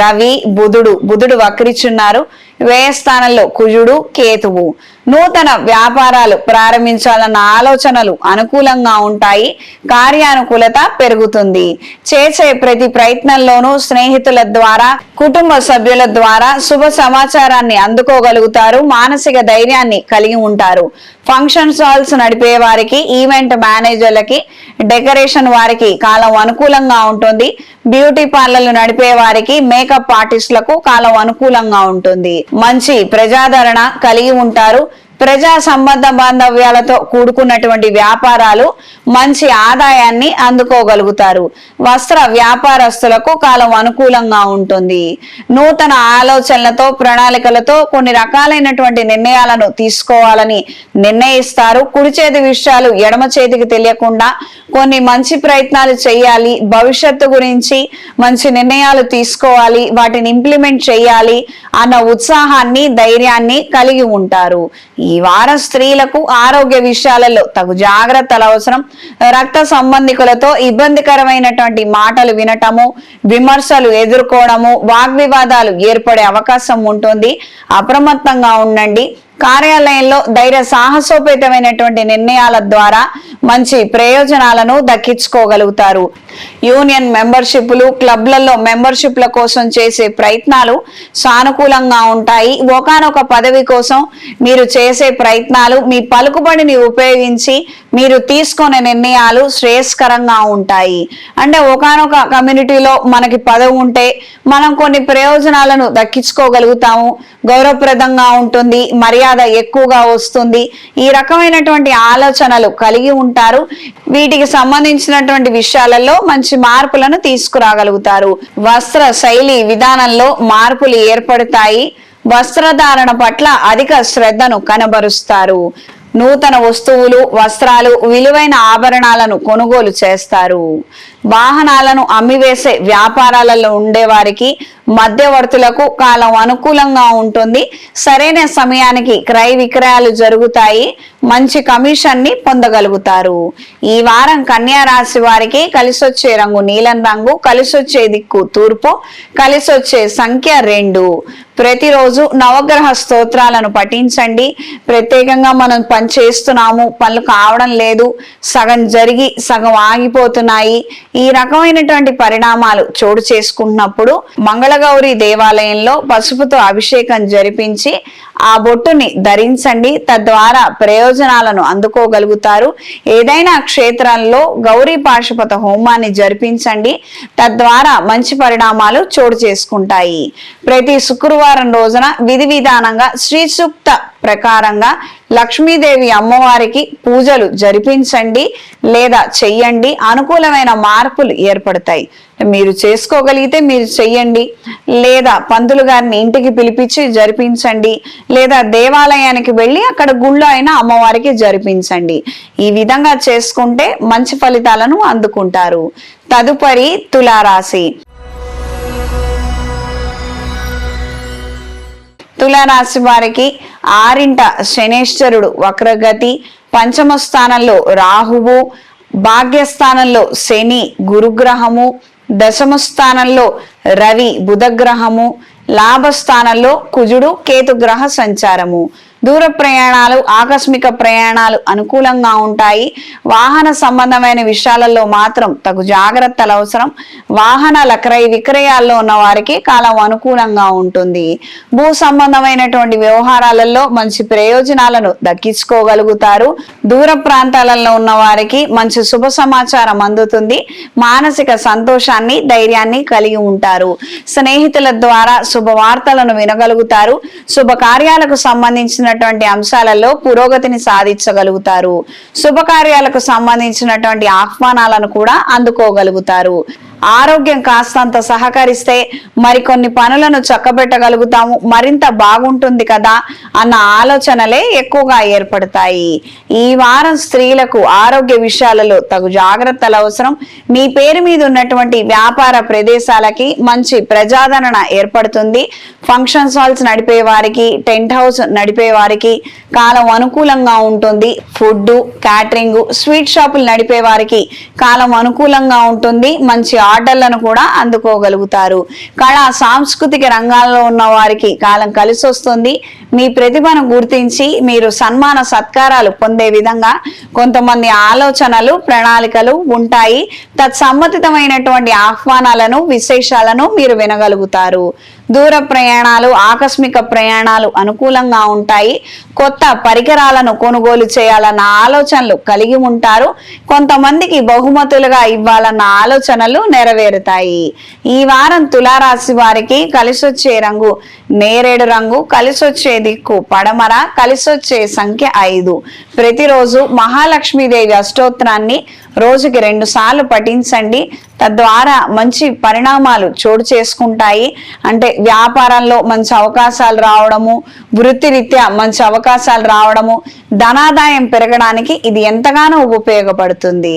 రవి బుధుడు వక్రిచున్నారు. వ్యయ స్థానంలో కుజుడు కేతువు. నూతన వ్యాపారాలు ప్రారంభించాలన్న ఆలోచనలు అనుకూలంగా ఉంటాయి. కార్యానుకూలత పెరుగుతుంది. చేసే ప్రతి ప్రయత్నంలోనూ స్నేహితుల ద్వారా, కుటుంబ సభ్యుల ద్వారా శుభ సమాచారాన్ని అందుకోగలుగుతారు. మానసిక ధైర్యాన్ని కలిగి ఉంటారు. ఫంక్షన్ హాల్స్ నడిపే వారికి, ఈవెంట్ మేనేజర్లకి, డెకరేషన్ వారికి కాలం అనుకూలంగా ఉంటుంది. బ్యూటీ పార్లర్లు నడిపే వారికి, మేకప్ ఆర్టిస్టులకు కాలం అనుకూలంగా ఉంటుంది. మంచి ప్రజాదరణ కలిగి ఉంటారు. ప్రజా సంబంధ బాంధవ్యాలతో కూడుకున్నటువంటి వ్యాపారాలు మంచి ఆదాయాన్ని అందుకోగలుగుతారు. వస్త్ర వ్యాపారస్తులకు కాలం అనుకూలంగా ఉంటుంది. నూతన ఆలోచనలతో, ప్రణాళికలతో కొన్ని రకాలైనటువంటి నిర్ణయాలను తీసుకోవాలని నిర్ణయిస్తారు. కుడి చేతి విషయాలు ఎడమ చేతికి తెలియకుండా కొన్ని మంచి ప్రయత్నాలు చేయాలి. భవిష్యత్తు గురించి మంచి నిర్ణయాలు తీసుకోవాలి, వాటిని ఇంప్లిమెంట్ చేయాలి అన్న ఉత్సాహాన్ని, ధైర్యాన్ని కలిగి ఉంటారు. ఈ వారం స్త్రీలకు ఆరోగ్య విషయాలలో తగు జాగ్రత్తలు అవసరం. రక్త సంబంధికులతో ఇబ్బందికరమైనటువంటి మాటలు వినటము, విమర్శలు ఎదుర్కోవడము, వాగ్వివాదాలు ఏర్పడే అవకాశం ఉంటుంది. అప్రమత్తంగా ఉండండి. కార్యాలయంలో ధైర్య సాహసోపేతమైనటువంటి నిర్ణయాల ద్వారా మంచి ప్రయోజనాలను దక్కించుకోగలుగుతారు. యూనియన్ మెంబర్షిప్లు, క్లబ్లలో మెంబర్షిప్ల కోసం చేసే ప్రయత్నాలు సానుకూలంగా ఉంటాయి. ఒకానొక పదవి కోసం మీరు చేసే ప్రయత్నాలు, మీ పలుకుబడిని ఉపయోగించి మీరు తీసుకునే నిర్ణయాలు శ్రేయస్కరంగా ఉంటాయి. అంటే ఒకానొక కమ్యూనిటీలో మనకి పదవి ఉంటే మనం కొన్ని ప్రయోజనాలను దక్కించుకోగలుగుతాము. గౌరవప్రదంగా ఉంటుంది, మర్యాద ఎక్కువగా వస్తుంది. ఈ రకమైనటువంటి ఆలోచనలు కలిగి ఉంటారు. వీటికి సంబంధించినటువంటి విషయాలలో మంచి మార్పులను తీసుకురాగలుగుతారు. వస్త్ర శైలి విధానంలో మార్పులు ఏర్పడతాయి. వస్త్రధారణ పట్ల అధిక శ్రద్ధను కనబరుస్తారు. నూతన వస్తువులు, వస్త్రాలు, విలువైన ఆభరణాలను కొనుగోలు చేస్తారు. వాహనాలను అమ్మివేసే వ్యాపారాలలో ఉండేవారికి, మధ్యవర్తులకు కాలం అనుకూలంగా ఉంటుంది. సరైన సమయానికి క్రయ విక్రయాలు జరుగుతాయి. మంచి కమిషన్ ని పొందగలుగుతారు. ఈ వారం కన్యా రాశి వారికి కలిసొచ్చే రంగు నీలం రంగు, కలిసొచ్చే దిక్కు తూర్పు, కలిసొచ్చే సంఖ్య 2. ప్రతిరోజు నవగ్రహ స్తోత్రాలను పఠించండి. ప్రత్యేకంగా మనం పని చేస్తున్నాము, పనులు కావడం లేదు, సగం జరిగి సగం ఆగిపోతున్నాయి, ఈ రకమైనటువంటి పరిణామాలు చోటు చేసుకుంటున్నప్పుడు మంగళగౌరి దేవాలయంలో పసుపుతో అభిషేకం జరిపించి ఆ బొట్టుని ధరించండి. తద్వారా ప్రయోజనాలను అందుకోగలుగుతారు. ఏదైనా క్షేత్రంలో గౌరీ పాశుపత హోమాన్ని జరిపించండి. తద్వారా మంచి పరిణామాలు చోటు చేసుకుంటాయి. ప్రతి శుక్రవారం రోజున విధి విధానంగా శ్రీ సూక్త ప్రకారంగా లక్ష్మీదేవి అమ్మవారికి పూజలు జరిపించండి లేదా చెయ్యండి. అనుకూలమైన మార్పులు ఏర్పడతాయి. మీరు చేసుకోగలిగితే మీరు చెయ్యండి, లేదా పంతులు గారిని ఇంటికి పిలిపించి జరిపించండి, లేదా దేవాలయానికి వెళ్ళి అక్కడ గుళ్ళో అయినా అమ్మవారికి జరిపించండి. ఈ విధంగా చేసుకుంటే మంచి ఫలితాలను అందుకుంటారు. తదుపరి తులారాశి. తులారాశి వారికి 6వ శనేశ్వరుడు వక్రగతి, పంచమ స్థానంలో రాహువు, భాగ్యస్థానంలో శని గురుగ్రహము, దశమ స్థానంలో రవి బుధగ్రహము, లాభస్థానంలో కుజుడు కేతుగ్రహ సంచారము. దూర ప్రయాణాలు, ఆకస్మిక ప్రయాణాలు అనుకూలంగా ఉంటాయి. వాహన సంబంధమైన విషయాలలో మాత్రం తగు జాగ్రత్తలు అవసరం. వాహనాల క్రయ విక్రయాల్లో ఉన్న వారికి కాలం అనుకూలంగా ఉంటుంది. భూ సంబంధమైనటువంటి వ్యవహారాలలో మంచి ప్రయోజనాలను దక్కించుకోగలుగుతారు. దూర ప్రాంతాలలో ఉన్న వారికి మంచి శుభ సమాచారం అందుతుంది. మానసిక సంతోషాన్ని, ధైర్యాన్ని కలిగి ఉంటారు. స్నేహితుల ద్వారా శుభవార్తలను వినగలుగుతారు. శుభకార్యాలకు సంబంధించినటువంటి అంశాలలో పురోగతిని సాధించగలుగుతారు. శుభకార్యాలకు సంబంధించినటువంటి ఆహ్వానాలను కూడా అందుకోగలుగుతారు. ఆరోగ్యం కాస్తంత సహకరిస్తే మరికొన్ని పనులను చక్కబెట్టగలుగుతాము, మరింత బాగుంటుంది కదా అన్న ఆలోచనలే ఎక్కువగా ఏర్పడతాయి. ఈ వారం స్త్రీలకు ఆరోగ్య విషయాలలో తగు జాగ్రత్తలు అవసరం. మీ పేరు మీద ఉన్నటువంటి వ్యాపార ప్రదేశాలకి మంచి ప్రజాదరణ ఏర్పడుతుంది. ఫంక్షన్ హాల్స్ నడిపే వారికి, టెంట్ హౌస్ నడిపే వారికి కాలం అనుకూలంగా ఉంటుంది. ఫుడ్, క్యాటరింగ్, స్వీట్ షాపులు నడిపే వారికి కాలం అనుకూలంగా ఉంటుంది. మంచి ఆర్డర్లను కూడా అందుకోగలుగుతారు. కళా సాంస్కృతిక రంగాల్లో ఉన్న వారికి కాలం కలిసి వస్తుంది. మీ ప్రతిభను గుర్తించి మీరు సన్మాన సత్కారాలు పొందే విధంగా కొంతమంది ఆలోచనలు ప్రణాళికలు ఉంటాయి. తత్సమ్మతితమైనటువంటి ఆహ్వానాలను విశేషాలను మీరు వినగలుగుతారు. దూర ప్రయాణాలు ఆకస్మిక ప్రయాణాలు అనుకూలంగా ఉంటాయి. కొత్త పరికరాలను కొనుగోలు చేయాలన్న ఆలోచనలు కలిగి ఉంటారు. కొంతమందికి బహుమతులుగా ఇవ్వాలన్న ఆలోచనలు నెరవేరుతాయి. ఈ వారం తులారాశి వారికి కలిసొచ్చే రంగు నేరేడు రంగు, కలిసొచ్చే దిక్కు పడమర, కలిసొచ్చే సంఖ్య 5. ప్రతిరోజు మహాలక్ష్మీదేవి అష్టోత్తరాన్ని రోజుకి 2 సార్లు పఠించండి. తద్వారా మంచి పరిణామాలు చోటు చేసుకుంటాయి. అంటే వ్యాపారంలో మంచి అవకాశాలు రావడము, వృత్తిరీత్యా మంచి అవకాశాలు రావడము, ధనాదాయం పెరగడానికి ఇది ఎంతగానో ఉపయోగపడుతుంది.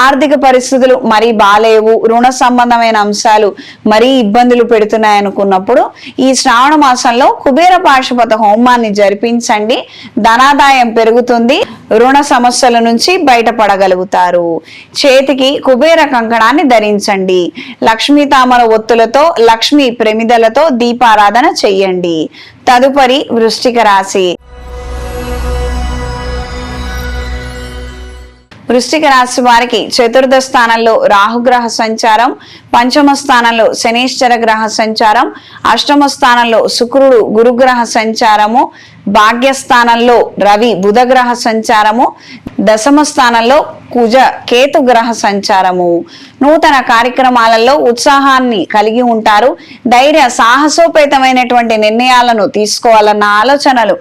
ఆర్థిక పరిస్థితులు మరీ బాలేవు, రుణ సంబంధమైన అంశాలు మరీ ఇబ్బందులు పెడుతున్నాయి అనుకున్నప్పుడు ఈ శ్రావణ మాసంలో కుబేర పాశుపత హోమాన్ని జరిపించండి. ధనాదాయం పెరుగుతుంది, రుణ సమస్యల నుంచి బయటపడగలుగుతారు. చేతికి కుబేర కంకణాన్ని ధరించండి. లక్ష్మీ తామర ఒత్తులతో, లక్ష్మీ ప్రమిదలతో దీపారాధన చెయ్యండి. తదుపరి వృశ్చిక రాశి. వృశ్చిక రాశి వారికి చతుర్థ స్థానంలో రాహుగ్రహ సంచారం, పంచమ స్థానంలో శనీశ్వర గ్రహ సంచారం, అష్టమ స్థానంలో శుక్రుడు గురుగ్రహ సంచారము, భాగ్యస్థానంలో రవి బుధగ్రహ సంచారము, దశమ స్థానంలో కుజ కేతు గ్రహ సంచారము. నూతన కార్యక్రమాలలో ఉత్సాహాన్ని కలిగి ఉంటారు. ధైర్య సాహసోపేతమైనటువంటి నిర్ణయాలను తీసుకోవాలన్న ఆలోచనలు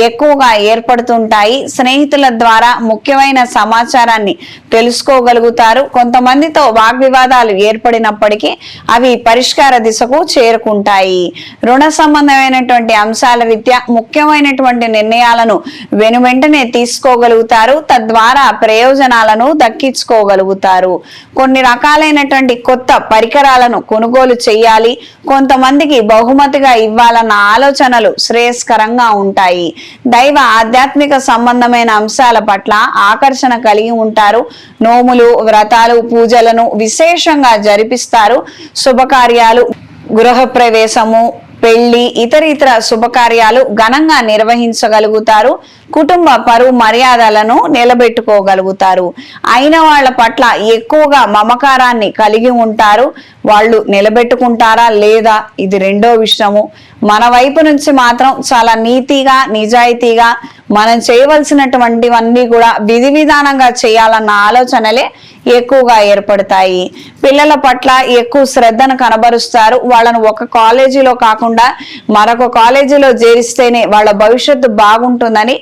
ఎక్కువగా ఏర్పడుతుంటాయి. స్నేహితుల ద్వారా ముఖ్యమైన సమాచారాన్ని తెలుసుకోగలుగుతారు. కొంతమందితో వాగ్వివాదాలు ఏర్పడినప్పటికీ అవి పరిష్కార దిశకు చేరుకుంటాయి. రుణ సంబంధమైనటువంటి అంశాల రీత్యా ముఖ్యమైనటువంటి నిర్ణయాలను వెనువెంటనే తీసుకోగలుగుతారు. తద్వారా ప్రయోజనాలను దక్కించుకోగలుగుతారు. కొన్ని రకాలైనటువంటి కొత్త పరికరాలను కొనుగోలు చేయాలి. కొంతమందికి బహుమతిగా ఇవ్వాలన్న ఆలోచనలు శ్రేయస్కరంగా ఉంటాయి. దైవ ఆధ్యాత్మిక సంబంధమైన అంశాల పట్ల ఆకర్షణ కలిగి ఉంటారు. నోములు, వ్రతాలు, పూజలను విశేషంగా జరిపిస్తారు. శుభకార్యాలు, గృహ ప్రవేశము, పెళ్లి, ఇతర శుభకార్యాలు ఘనంగా నిర్వహించగలుగుతారు. కుటుంబ పరువు మర్యాదలను నిలబెట్టుకోగలుగుతారు. అయిన వాళ్ళ పట్ల ఎక్కువగా మమకారాన్ని కలిగి ఉంటారు. వాళ్ళు నిలబెట్టుకుంటారా లేదా ఇది రెండో విషయము. మన వైపు నుంచి మాత్రం చాలా నీతిగా నిజాయితీగా మనం చేయవలసినటువంటివన్నీ కూడా విధి విధానంగా చేయాలన్న ఆలోచనలే ఎక్కువగా ఏర్పడతాయి. పిల్లల పట్ల ఎక్కువ శ్రద్ధను కనబరుస్తారు. వాళ్ళను ఒక కాలేజీలో కాకుండా మరొక కాలేజీలో చేరిస్తేనే వాళ్ళ భవిష్యత్తు బాగుంటుందని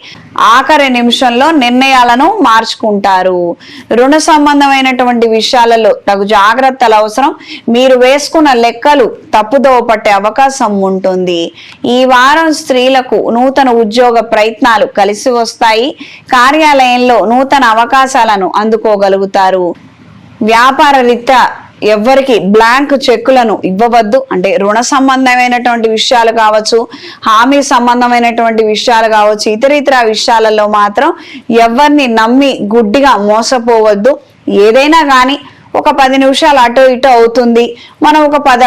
ఆఖరి నిమిషంలో నిర్ణయాలను మార్చుకుంటారు. రుణ సంబంధమైనటువంటి విషయాలలో తగు జాగ్రత్తలు అవసరం. మీరు వేసుకున్న లెక్కలు తప్పుదోవ పట్టే అవకాశం ఉంటుంది. ఈ వారం స్త్రీలకు నూతన ఉద్యోగ ప్రయత్నాలు కలిసి వస్తాయి. కార్యాలయంలో నూతన అవకాశాలను అందుకోగలుగుతారు. వ్యాపార రీత్యా ఎవ్వరికి బ్లాంక్ చెక్కులను ఇవ్వవద్దు. అంటే రుణ సంబంధమైనటువంటి విషయాలు కావచ్చు, హామీ సంబంధమైనటువంటి విషయాలు కావచ్చు, ఇతర విషయాలలో మాత్రం ఎవరిని నమ్మి గుడ్డిగా మోసపోవద్దు. ఏదైనా కానీ ఒక 10 నిమిషాలు అటో ఇటో అవుతుంది, మనం ఒక 10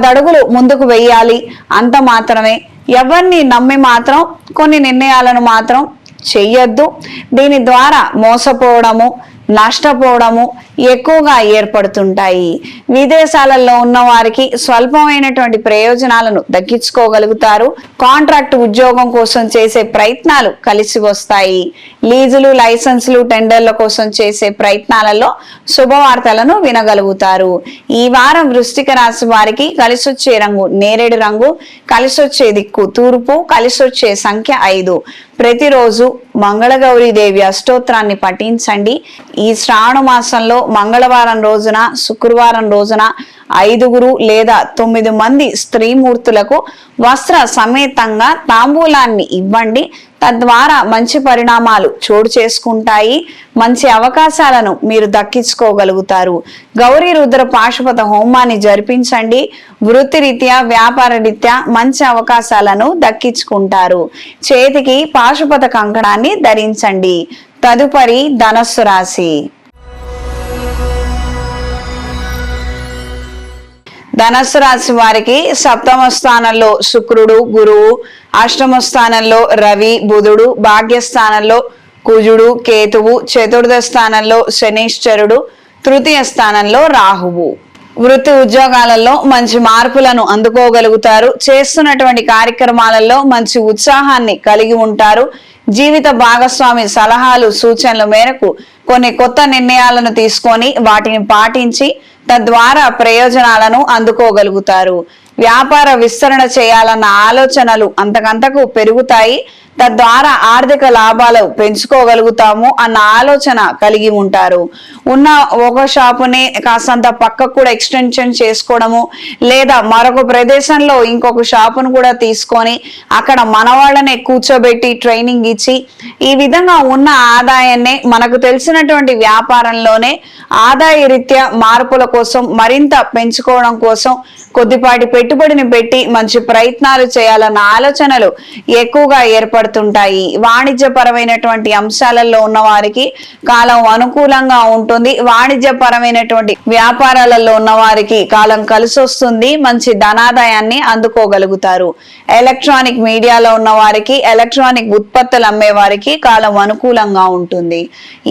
అడుగులు ముందుకు వెయ్యాలి, అంత మాత్రమే. ఎవరిని నమ్మి మాత్రం కొన్ని నిర్ణయాలను మాత్రం చెయ్యొద్దు. దీని ద్వారా మోసపోవడము, నష్టపోవడము ఎక్కువగా ఏర్పడుతుంటాయి. విదేశాలలో ఉన్న వారికి స్వల్పమైనటువంటి ప్రయోజనాలను దక్కించుకోగలుగుతారు. కాంట్రాక్ట్ ఉద్యోగం కోసం చేసే ప్రయత్నాలు కలిసి వస్తాయి. లీజులు, లైసెన్సులు, టెండర్ల కోసం చేసే ప్రయత్నాలలో శుభవార్తలను వినగలుగుతారు. ఈ వారం వృశ్చిక రాశి వారికి కలిసొచ్చే రంగు నేరేడు రంగు, కలిసొచ్చే దిక్కు తూర్పు, కలిసొచ్చే సంఖ్య 5. ప్రతిరోజు మంగళగౌరీ దేవి అష్టోత్తరాన్ని పఠించండి. ఈ శ్రావణ మాసంలో మంగళవారం రోజున, శుక్రవారం రోజున 5 లేదా 9 మంది స్త్రీమూర్తులకు వస్త్ర సమేతంగా తాంబూలాన్ని ఇవ్వండి. తద్వారా మంచి పరిణామాలు చోటు చేసుకుంటాయి. మంచి అవకాశాలను మీరు దక్కించుకోగలుగుతారు. గౌరీ రుద్ర పాశుపత హోమాన్ని జరిపించండి. వృత్తిరీత్యా, వ్యాపార రీత్యా మంచి అవకాశాలను దక్కించుకుంటారు. చేతికి పాశుపత కంకణాన్ని ధరించండి. తదుపరి ధనస్సు రాశి. ధనస్సు రాశి వారికి సప్తమ స్థానంలో శుక్రుడు గురువు, అష్టమ స్థానంలో రవి బుధుడు, భాగ్యస్థానంలో కుజుడు కేతువు, చతుర్థ స్థానంలో శనీశ్వరుడు, తృతీయ స్థానంలో రాహువు. వృత్తి ఉద్యోగాలలో మంచి మార్పులను అందుకోగలుగుతారు. చేస్తున్నటువంటి కార్యక్రమాలలో మంచి ఉత్సాహాన్ని కలిగి ఉంటారు. జీవిత భాగస్వామి సలహాలు సూచనల మేరకు కొన్ని కొత్త నిర్ణయాలను తీసుకొని వాటిని పాటించి తద్వారా ప్రయోజనాలను అందుకోగలుగుతారు. వ్యాపార విస్తరణ చేయాలన్న ఆలోచనలు అంతకంతకు పెరుగుతాయి. తద్వారా ఆర్థిక లాభాలు పెంచుకోగలుగుతాము అన్న ఆలోచన కలిగి ఉంటారు. ఉన్న ఒక షాపుని కాస్తంత పక్కకు కూడా ఎక్స్టెన్షన్ చేసుకోవడము, లేదా మరొక ప్రదేశంలో ఇంకొక షాపును కూడా తీసుకొని అక్కడ మన వాళ్ళనే కూర్చోబెట్టి ట్రైనింగ్ ఇచ్చి ఈ విధంగా ఉన్న ఆదాయాన్ని మనకు తెలిసినటువంటి వ్యాపారంలోనే ఆదాయ రీత్యా మార్పుల కోసం మరింత పెంచుకోవడం కోసం కొద్దిపాటి పెట్టుబడిని పెట్టి మంచి ప్రయత్నాలు చేయాలన్న ఆలోచనలు ఎక్కువగా ఏర్పడుతుంటాయి. వాణిజ్యపరమైనటువంటి అంశాలలో ఉన్న వారికి కాలం అనుకూలంగా ఉంటుంది. వాణిజ్యపరమైనటువంటి వ్యాపారాలలో ఉన్న వారికి కాలం కలిసి వస్తుంది. మంచి ధనాదాయాన్ని అందుకోగలుగుతారు. ఎలక్ట్రానిక్ మీడియాలో ఉన్న వారికి, ఎలక్ట్రానిక్ ఉత్పత్తులు అమ్మే వారికి కాలం అనుకూలంగా ఉంటుంది.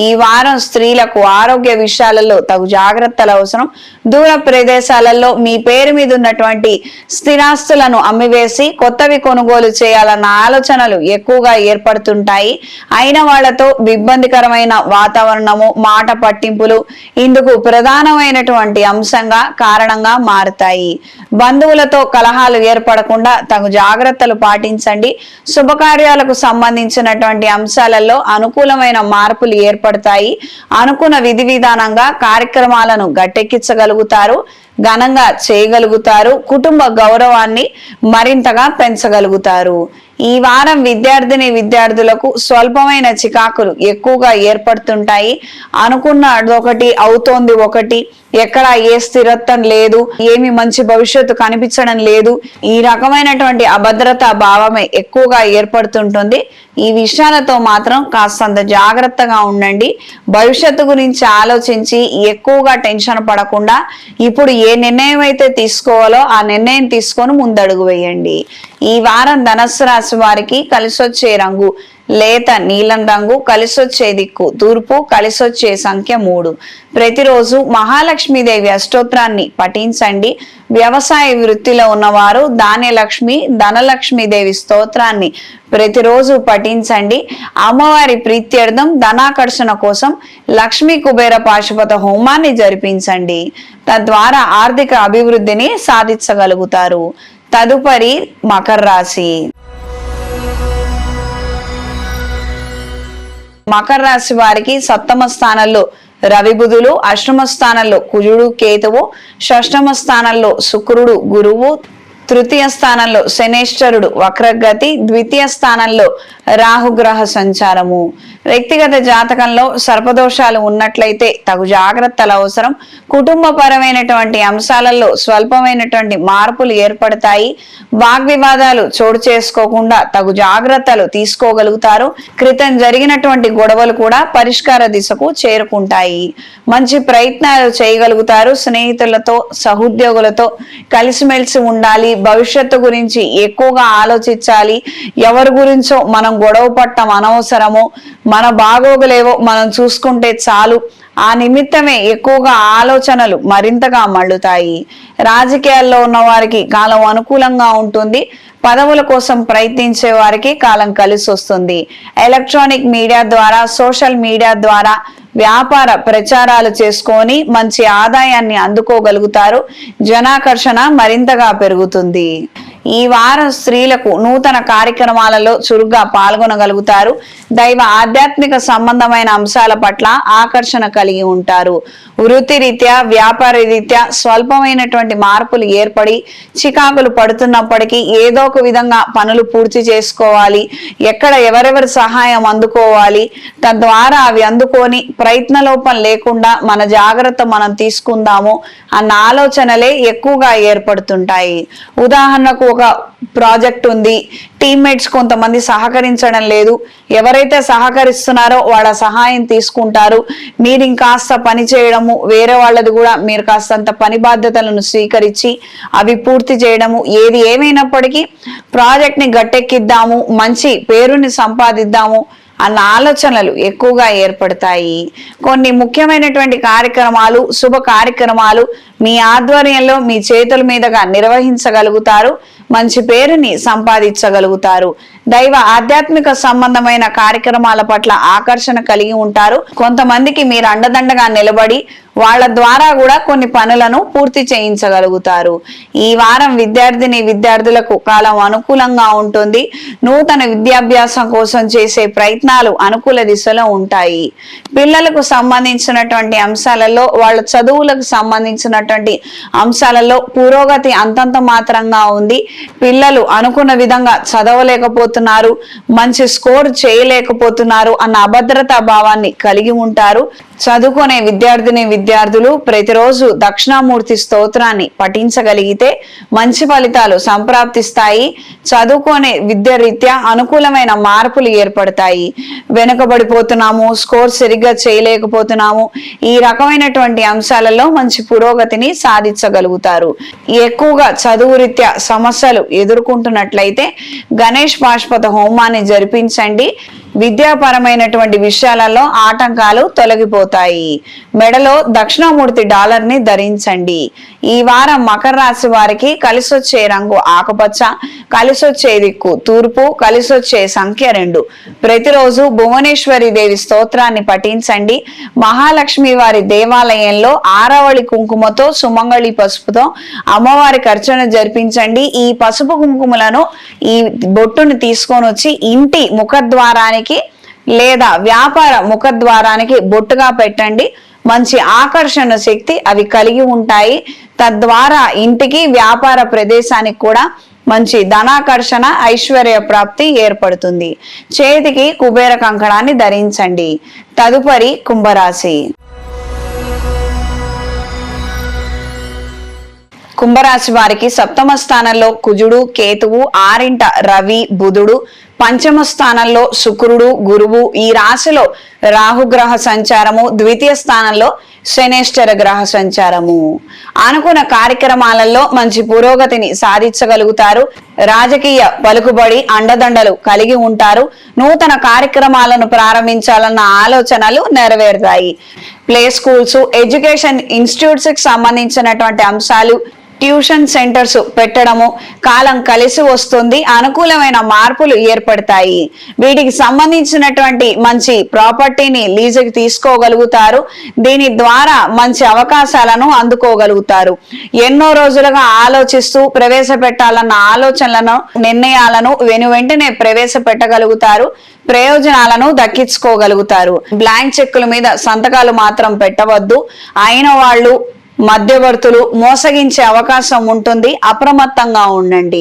ఈ వారం స్త్రీలకు ఆరోగ్య విషయాలలో తగు జాగ్రత్తలు అవసరం. దూర ప్రదేశాలలో మీ పేరు మీద ఉన్నటువంటి స్థిరాస్తులను అమ్మివేసి కొత్తవి కొనుగోలు చేయాలన్న ఆలోచనలు ఎక్కువగా ఏర్పడుతుంటాయి. అయిన వాళ్లతో ఇబ్బందికరమైన వాతావరణము, మాట పట్టింపులు ఇందుకు ప్రధానమైనటువంటి అంశంగా కారణంగా మారుతాయి. బంధువులతో కలహాలు ఏర్పడకుండా తగు జాగ్రత్తలు పాటించండి. శుభకార్యాలకు సంబంధించినటువంటి అంశాలలో అనుకూలమైన మార్పులు ఏర్పడతాయి. అనుకున్న విధి విధానంగా కార్యక్రమాలను గట్టెక్కించగలుగుతారు, ఘనంగా చేయగలుగుతారు. కుటుంబ గౌరవాన్ని మరింతగా పెంచగలుగుతారు. ఈ వారం విద్యార్థులకు స్వల్పమైన చికాకులు ఎక్కువగా ఏర్పడుతుంటాయి. అనుకున్నది ఒకటి అవుతోంది ఒకటి, ఎక్కడ ఏ స్థిరత్వం లేదు, ఏమి మంచి భవిష్యత్తు కనిపించడం లేదు. ఈ రకమైనటువంటి అభద్రతా భావమే ఎక్కువగా ఏర్పడుతుంటుంది. ఈ విషయాలతో మాత్రం కాస్తంత జాగ్రత్తగా ఉండండి. భవిష్యత్తు గురించి ఆలోచించి ఎక్కువగా టెన్షన్ పడకుండా ఇప్పుడు ఏ నిర్ణయం అయితే తీసుకోవాలో ఆ నిర్ణయం తీసుకొని ముందడుగు వేయండి. ఈ వారం ధనస్సు రాశి వారికి కలిసొచ్చే రంగు లేత నీలం రంగు, కలిసొచ్చే దిక్కు తూర్పు, కలిసొచ్చే సంఖ్య 3. ప్రతిరోజు మహాలక్ష్మీదేవి అష్టోత్తరాన్ని పఠించండి. వ్యవసాయ వృత్తిలో ఉన్నవారు ధాన్యలక్ష్మి, ధనలక్ష్మీదేవి స్తోత్రాన్ని ప్రతిరోజు పఠించండి. అమ్మవారి ప్రీత్యర్థం ధనాకర్షణ కోసం లక్ష్మీ కుబేర పాశుపత హోమాన్ని జరిపించండి. తద్వారా ఆర్థిక అభివృద్ధిని సాధించగలుగుతారు. తదుపరి మకర రాశి. మకర రాశి వారికి సప్తమ స్థానంలో రవి బుధులు, అష్టమ స్థానంలో కుజుడు కేతువు, షష్టమ స్థానంలో శుక్రుడు గురువు, తృతీయ స్థానంలో శనేశ్వరుడు వక్రగతి, ద్వితీయ స్థానంలో రాహుగ్రహ సంచారము. వ్యక్తిగత జాతకంలో సర్పదోషాలు ఉన్నట్లయితే తగు జాగ్రత్తలు అవసరం. కుటుంబపరమైనటువంటి అంశాలలో స్వల్పమైనటువంటి మార్పులు ఏర్పడతాయి. వాగ్వివాదాలు చోటు చేసుకోకుండా తగు జాగ్రత్తలు తీసుకోగలుగుతారు. క్రితం జరిగినటువంటి గొడవలు కూడా పరిష్కార దిశకు చేరుకుంటాయి. మంచి ప్రయత్నాలు చేయగలుగుతారు. స్నేహితులతో, సహోద్యోగులతో కలిసిమెలిసి ఉండాలి. భవిష్యత్తు గురించి ఎక్కువగా ఆలోచించాలి. ఎవరి గురించో మనం గొడవ పట్టం అనవసరము. మన బాగోగులేవో మనం చూసుకుంటే చాలు. ఆ నిమిత్తమే ఎక్కువగా ఆలోచనలు మరింతగా మళ్ళుతాయి. రాజకీయాల్లో ఉన్న వారికి కాలం అనుకూలంగా ఉంటుంది. పదవుల కోసం ప్రయత్నించే వారికి కాలం కలిసి వస్తుంది. ఎలక్ట్రానిక్ మీడియా ద్వారా, సోషల్ మీడియా ద్వారా వ్యాపార ప్రచారాలు చేసుకొని మంచి ఆదాయాన్ని అందుకోగలుగుతారు. జనాకర్షణ మరింతగా పెరుగుతుంది. ఈ వారం స్త్రీలకు నూతన కార్యక్రమాలలో చురుగ్గా పాల్గొనగలుగుతారు. దైవ ఆధ్యాత్మిక సంబంధమైన అంశాల పట్ల ఆకర్షణ కలిగి ఉంటారు. వృత్తి రీత్యా, వ్యాపార రీత్యా స్వల్పమైనటువంటి మార్పులు ఏర్పడి చికాకులు పడుతున్నప్పటికీ ఏదో ఒక విధంగా పనులు పూర్తి చేసుకోవాలి. ఎక్కడ ఎవరెవరి సహాయం అందుకోవాలి, తద్వారా అవి అందుకొని ప్రయత్నలోపం లేకుండా మన జాగ్రత్త మనం తీసుకుందాము అన్న ఆలోచనలే ఎక్కువగా ఏర్పడుతుంటాయి. ఉదాహరణకు ఒక ప్రాజెక్ట్ ఉంది, టీమ్మేట్స్ కొంతమంది సహకరించడం లేదు, ఎవరైతే సహకరిస్తున్నారో వాళ్ళ సహాయం తీసుకుంటారు, మీరు ఇంకాస్త పని చేయడము, వేరే వాళ్ళది కూడా మీరు కాస్తంత పని బాధ్యతలను స్వీకరించి అవి పూర్తి చేయడము, ఏది ఏమైనప్పటికీ ప్రాజెక్ట్ ని గట్టెక్కిద్దాము, మంచి పేరుని సంపాదిద్దాము అన్న ఆలోచనలు ఎక్కువగా ఏర్పడతాయి. కొన్ని ముఖ్యమైనటువంటి కార్యక్రమాలు, శుభ కార్యక్రమాలు మీ ఆధ్వర్యంలో మీ చేతుల మీదుగా నిర్వహించగలుగుతారు, మంచి పేరుని సంపాదించగలుగుతారు. దైవ ఆధ్యాత్మిక సంబంధమైన కార్యక్రమాల పట్ల ఆకర్షణ కలిగి ఉంటారు. కొంతమందికి మీరు అండదండగా నిలబడి వాళ్ళ ద్వారా కూడా కొన్ని పనులను పూర్తి చేయించగలుగుతారు. ఈ వారం విద్యార్థులకు కాలం అనుకూలంగా ఉంటుంది. నూతన విద్యాభ్యాసం కోసం చేసే ప్రయత్నాలు అనుకూల దిశలో ఉంటాయి. పిల్లలకు సంబంధించినటువంటి అంశాలలో, వాళ్ళ చదువులకు సంబంధించినటువంటి అంశాలలో పురోగతి అంతంత మాత్రంగా ఉంది. పిల్లలు అనుకున్న విధంగా చదవలేకపోతున్నారు, మంచి స్కోర్ చేయలేకపోతున్నారు అన్న అభద్రతా భావాన్ని కలిగి ఉంటారు. చదువుకునే విద్యార్థులు ప్రతిరోజు దక్షిణామూర్తి స్తోత్రాన్ని పఠించగలిగితే మంచి ఫలితాలు సంప్రాప్తిస్తాయి. చదువుకునే విద్య రీత్యా అనుకూలమైన మార్పులు ఏర్పడతాయి. వెనుకబడిపోతున్నాము, స్కోర్ సరిగ్గా చేయలేకపోతున్నాము, ఈ రకమైనటువంటి అంశాలలో మంచి పురోగతిని సాధించగలుగుతారు. ఎక్కువగా చదువు రీత్యా సమస్యలు ఎదుర్కొంటున్నట్లయితే గణేష్ పాశుపత హోమాన్ని జరిపించండి. విద్యాపరమైనటువంటి విషయాలలో ఆటంకాలు తొలగిపోతాయి. మెడలో దక్షిణామూర్తి డాలర్ ని ధరించండి. ఈ వారం మకర రాశి వారికి కలిసొచ్చే రంగు ఆకుపచ్చ, కలిసొచ్చే దిక్కు తూర్పు, కలిసొచ్చే సంఖ్య 2. ప్రతిరోజు భువనేశ్వరి దేవి స్తోత్రాన్ని పఠించండి. మహాలక్ష్మి వారి దేవాలయంలో ఆరవళి కుంకుమతో, సుమంగళి పసుపుతో అమ్మవారికి అర్చన జరిపించండి. ఈ పసుపు కుంకుమలను, ఈ బొట్టును తీసుకొని వచ్చి ఇంటి ముఖద్వారానికి లేదా వ్యాపార ముఖద్వారానికి బొట్టుగా పెట్టండి. మంచి ఆకర్షణ శక్తి అవి కలిగి ఉంటాయి. తద్వారా ఇంటికి, వ్యాపార ప్రదేశానికి కూడా మంచి ధనాకర్షణ, ఐశ్వర్య ప్రాప్తి ఏర్పడుతుంది. చేతికి కుబేర కంకణాన్ని ధరించండి. తదుపరి కుంభరాశి. కుంభరాశి వారికి సప్తమ స్థానంలో కుజుడు, కేతువు, 6వ రవి, బుధుడు, పంచమ స్థానంలో శుక్రుడు, గురువు, ఈ రాశిలో రాహుగ్రహ సంచారము, ద్వితీయ స్థానంలో శనేశ్వర గ్రహ సంచారము. అనుకున్న కార్యక్రమాలలో మంచి పురోగతిని సాధించగలుగుతారు. రాజకీయ పలుకుబడి, అండదండలు కలిగి ఉంటారు. నూతన కార్యక్రమాలను ప్రారంభించాలన్న ఆలోచనలు నెరవేరుతాయి. ప్లే స్కూల్స్, ఎడ్యుకేషన్ ఇన్స్టిట్యూట్స్ కి సంబంధించినటువంటి అంశాలు, ట్యూషన్ సెంటర్స్ పెట్టడము కాలం కలిసి వస్తుంది. అనుకూలమైన మార్పులు ఏర్పడతాయి. వీటికి సంబంధించినటువంటి మంచి ప్రాపర్టీని లీజుకి తీసుకోగలుగుతారు. దీని ద్వారా మంచి అవకాశాలను అందుకోగలుగుతారు. ఎన్నో రోజులుగా ఆలోచిస్తూ ప్రవేశపెట్టాలన్న ఆలోచనలను, నిర్ణయాలను వెంటనే ప్రవేశపెట్టగలుగుతారు. ప్రయోజనాలను దక్కించుకోగలుగుతారు. బ్లాంక్ చెక్కుల మీద సంతకాలు మాత్రం పెట్టవద్దు. అయిన వాళ్ళు, మధ్యవర్తులు మోసగించే అవకాశం ఉంటుంది. అప్రమత్తంగా ఉండండి.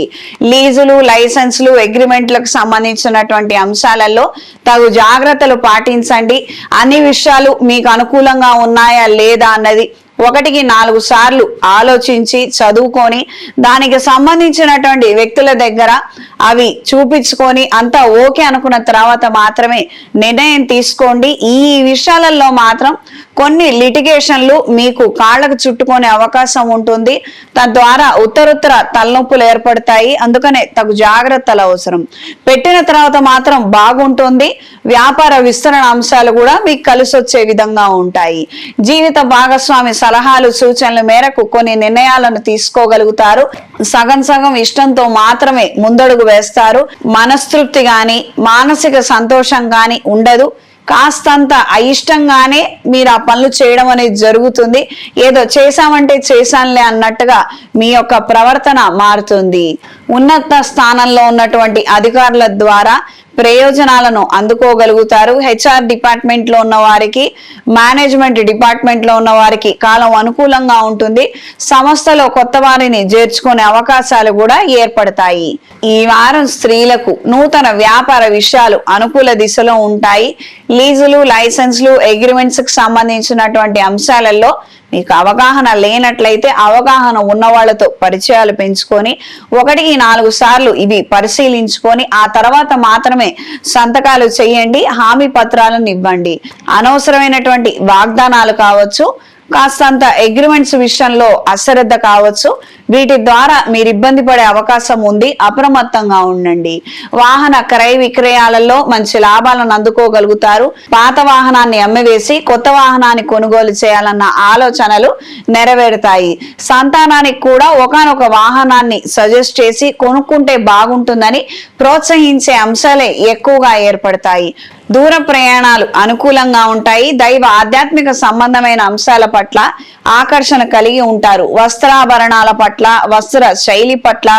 లీజులు, లైసెన్సులు, అగ్రిమెంట్లకు సంబంధించినటువంటి అంశాలలో తగు జాగ్రత్తలు పాటించండి. అన్ని విషయాలు మీకు అనుకూలంగా ఉన్నాయా లేదా అన్నది 1-4 సార్లు ఆలోచించి చదువుకొని దానికి సంబంధించినటువంటి వ్యక్తుల దగ్గర అవి చూపించుకొని అంతా ఓకే అనుకున్న తర్వాత మాత్రమే నిర్ణయం తీసుకోండి. ఈ విషయాలలో మాత్రం కొన్ని లిటిగేషన్లు మీకు కాళ్ళకు చుట్టుకునే అవకాశం ఉంటుంది. తద్వారా ఉత్తరోత్తర తలనొప్పులు ఏర్పడతాయి. అందుకనే తగు జాగ్రత్తలు అవసరం. పెట్టిన తర్వాత మాత్రం బాగుంటుంది. వ్యాపార విస్తరణ అంశాలు కూడా మీకు కలిసి వచ్చే విధంగా ఉంటాయి. జీవిత భాగస్వామి సలహాలు, సూచనల మేరకు కొన్ని నిర్ణయాలను తీసుకోగలుగుతారు. సగం ఇష్టంతో మాత్రమే ముందడుగు వేస్తారు. మనస్తృప్తి గాని, మానసిక సంతోషం గాని ఉండదు. కాస్తంత అయిష్టంగానే మీరు ఆ పనులు చేయడం అనేది జరుగుతుంది. ఏదో చేశామంటే చేశానులే అన్నట్టుగా మీ యొక్క ప్రవర్తన మారుతుంది. ఉన్నత స్థానంలో ఉన్నటువంటి అధికారుల ద్వారా ప్రయోజనాలను అందుకోగలుగుతారు. హెచ్ఆర్ డిపార్ట్మెంట్ లో ఉన్న వారికి, మేనేజ్మెంట్ డిపార్ట్మెంట్ లో ఉన్న వారికి కాలం అనుకూలంగా ఉంటుంది. సంస్థలో కొత్త వారిని చేర్చుకునే అవకాశాలు కూడా ఏర్పడతాయి. ఈ వారం స్త్రీలకు నూతన వ్యాపార విషయాలు అనుకూల దిశలో ఉంటాయి. లీజులు, లైసెన్స్లు, అగ్రిమెంట్స్ కి సంబంధించినటువంటి అంశాలలో మీకు అవగాహన లేనట్లయితే అవగాహన ఉన్న వాళ్ళతో పరిచయాలు పెంచుకొని 1-4 సార్లు ఇవి పరిశీలించుకొని ఆ తర్వాత మాత్రమే సంతకాలు చేయండి, హామీ పత్రాలను ఇవ్వండి. అనవసరమైనటువంటి వాగ్దానాలు కావచ్చు, కాస్తంత అగ్రిమెంట్స్ విషయంలో అశ్రద్ధ కావచ్చు, వీటి ద్వారా మీరు ఇబ్బంది పడే అవకాశం ఉంది. అప్రమత్తంగా ఉండండి. వాహన క్రయ విక్రయాలలో మంచి లాభాలను అందుకోగలుగుతారు. పాత వాహనాన్ని అమ్మివేసి కొత్త వాహనాన్ని కొనుగోలు చేయాలన్న ఆలోచనలు నెరవేరుతాయి. సంతానానికి కూడా ఒకానొక వాహనాన్ని సజెస్ట్ చేసి కొనుక్కుంటే బాగుంటుందని ప్రోత్సహించే అంశాలే ఎక్కువగా ఏర్పడతాయి. దూర ప్రయాణాలు అనుకూలంగా ఉంటాయి. దైవ ఆధ్యాత్మిక సంబంధమైన అంశాల పట్ల ఆకర్షణ కలిగి ఉంటారు. వస్త్రాభరణాల పట్ల, వస్త్ర శైలి పట్ల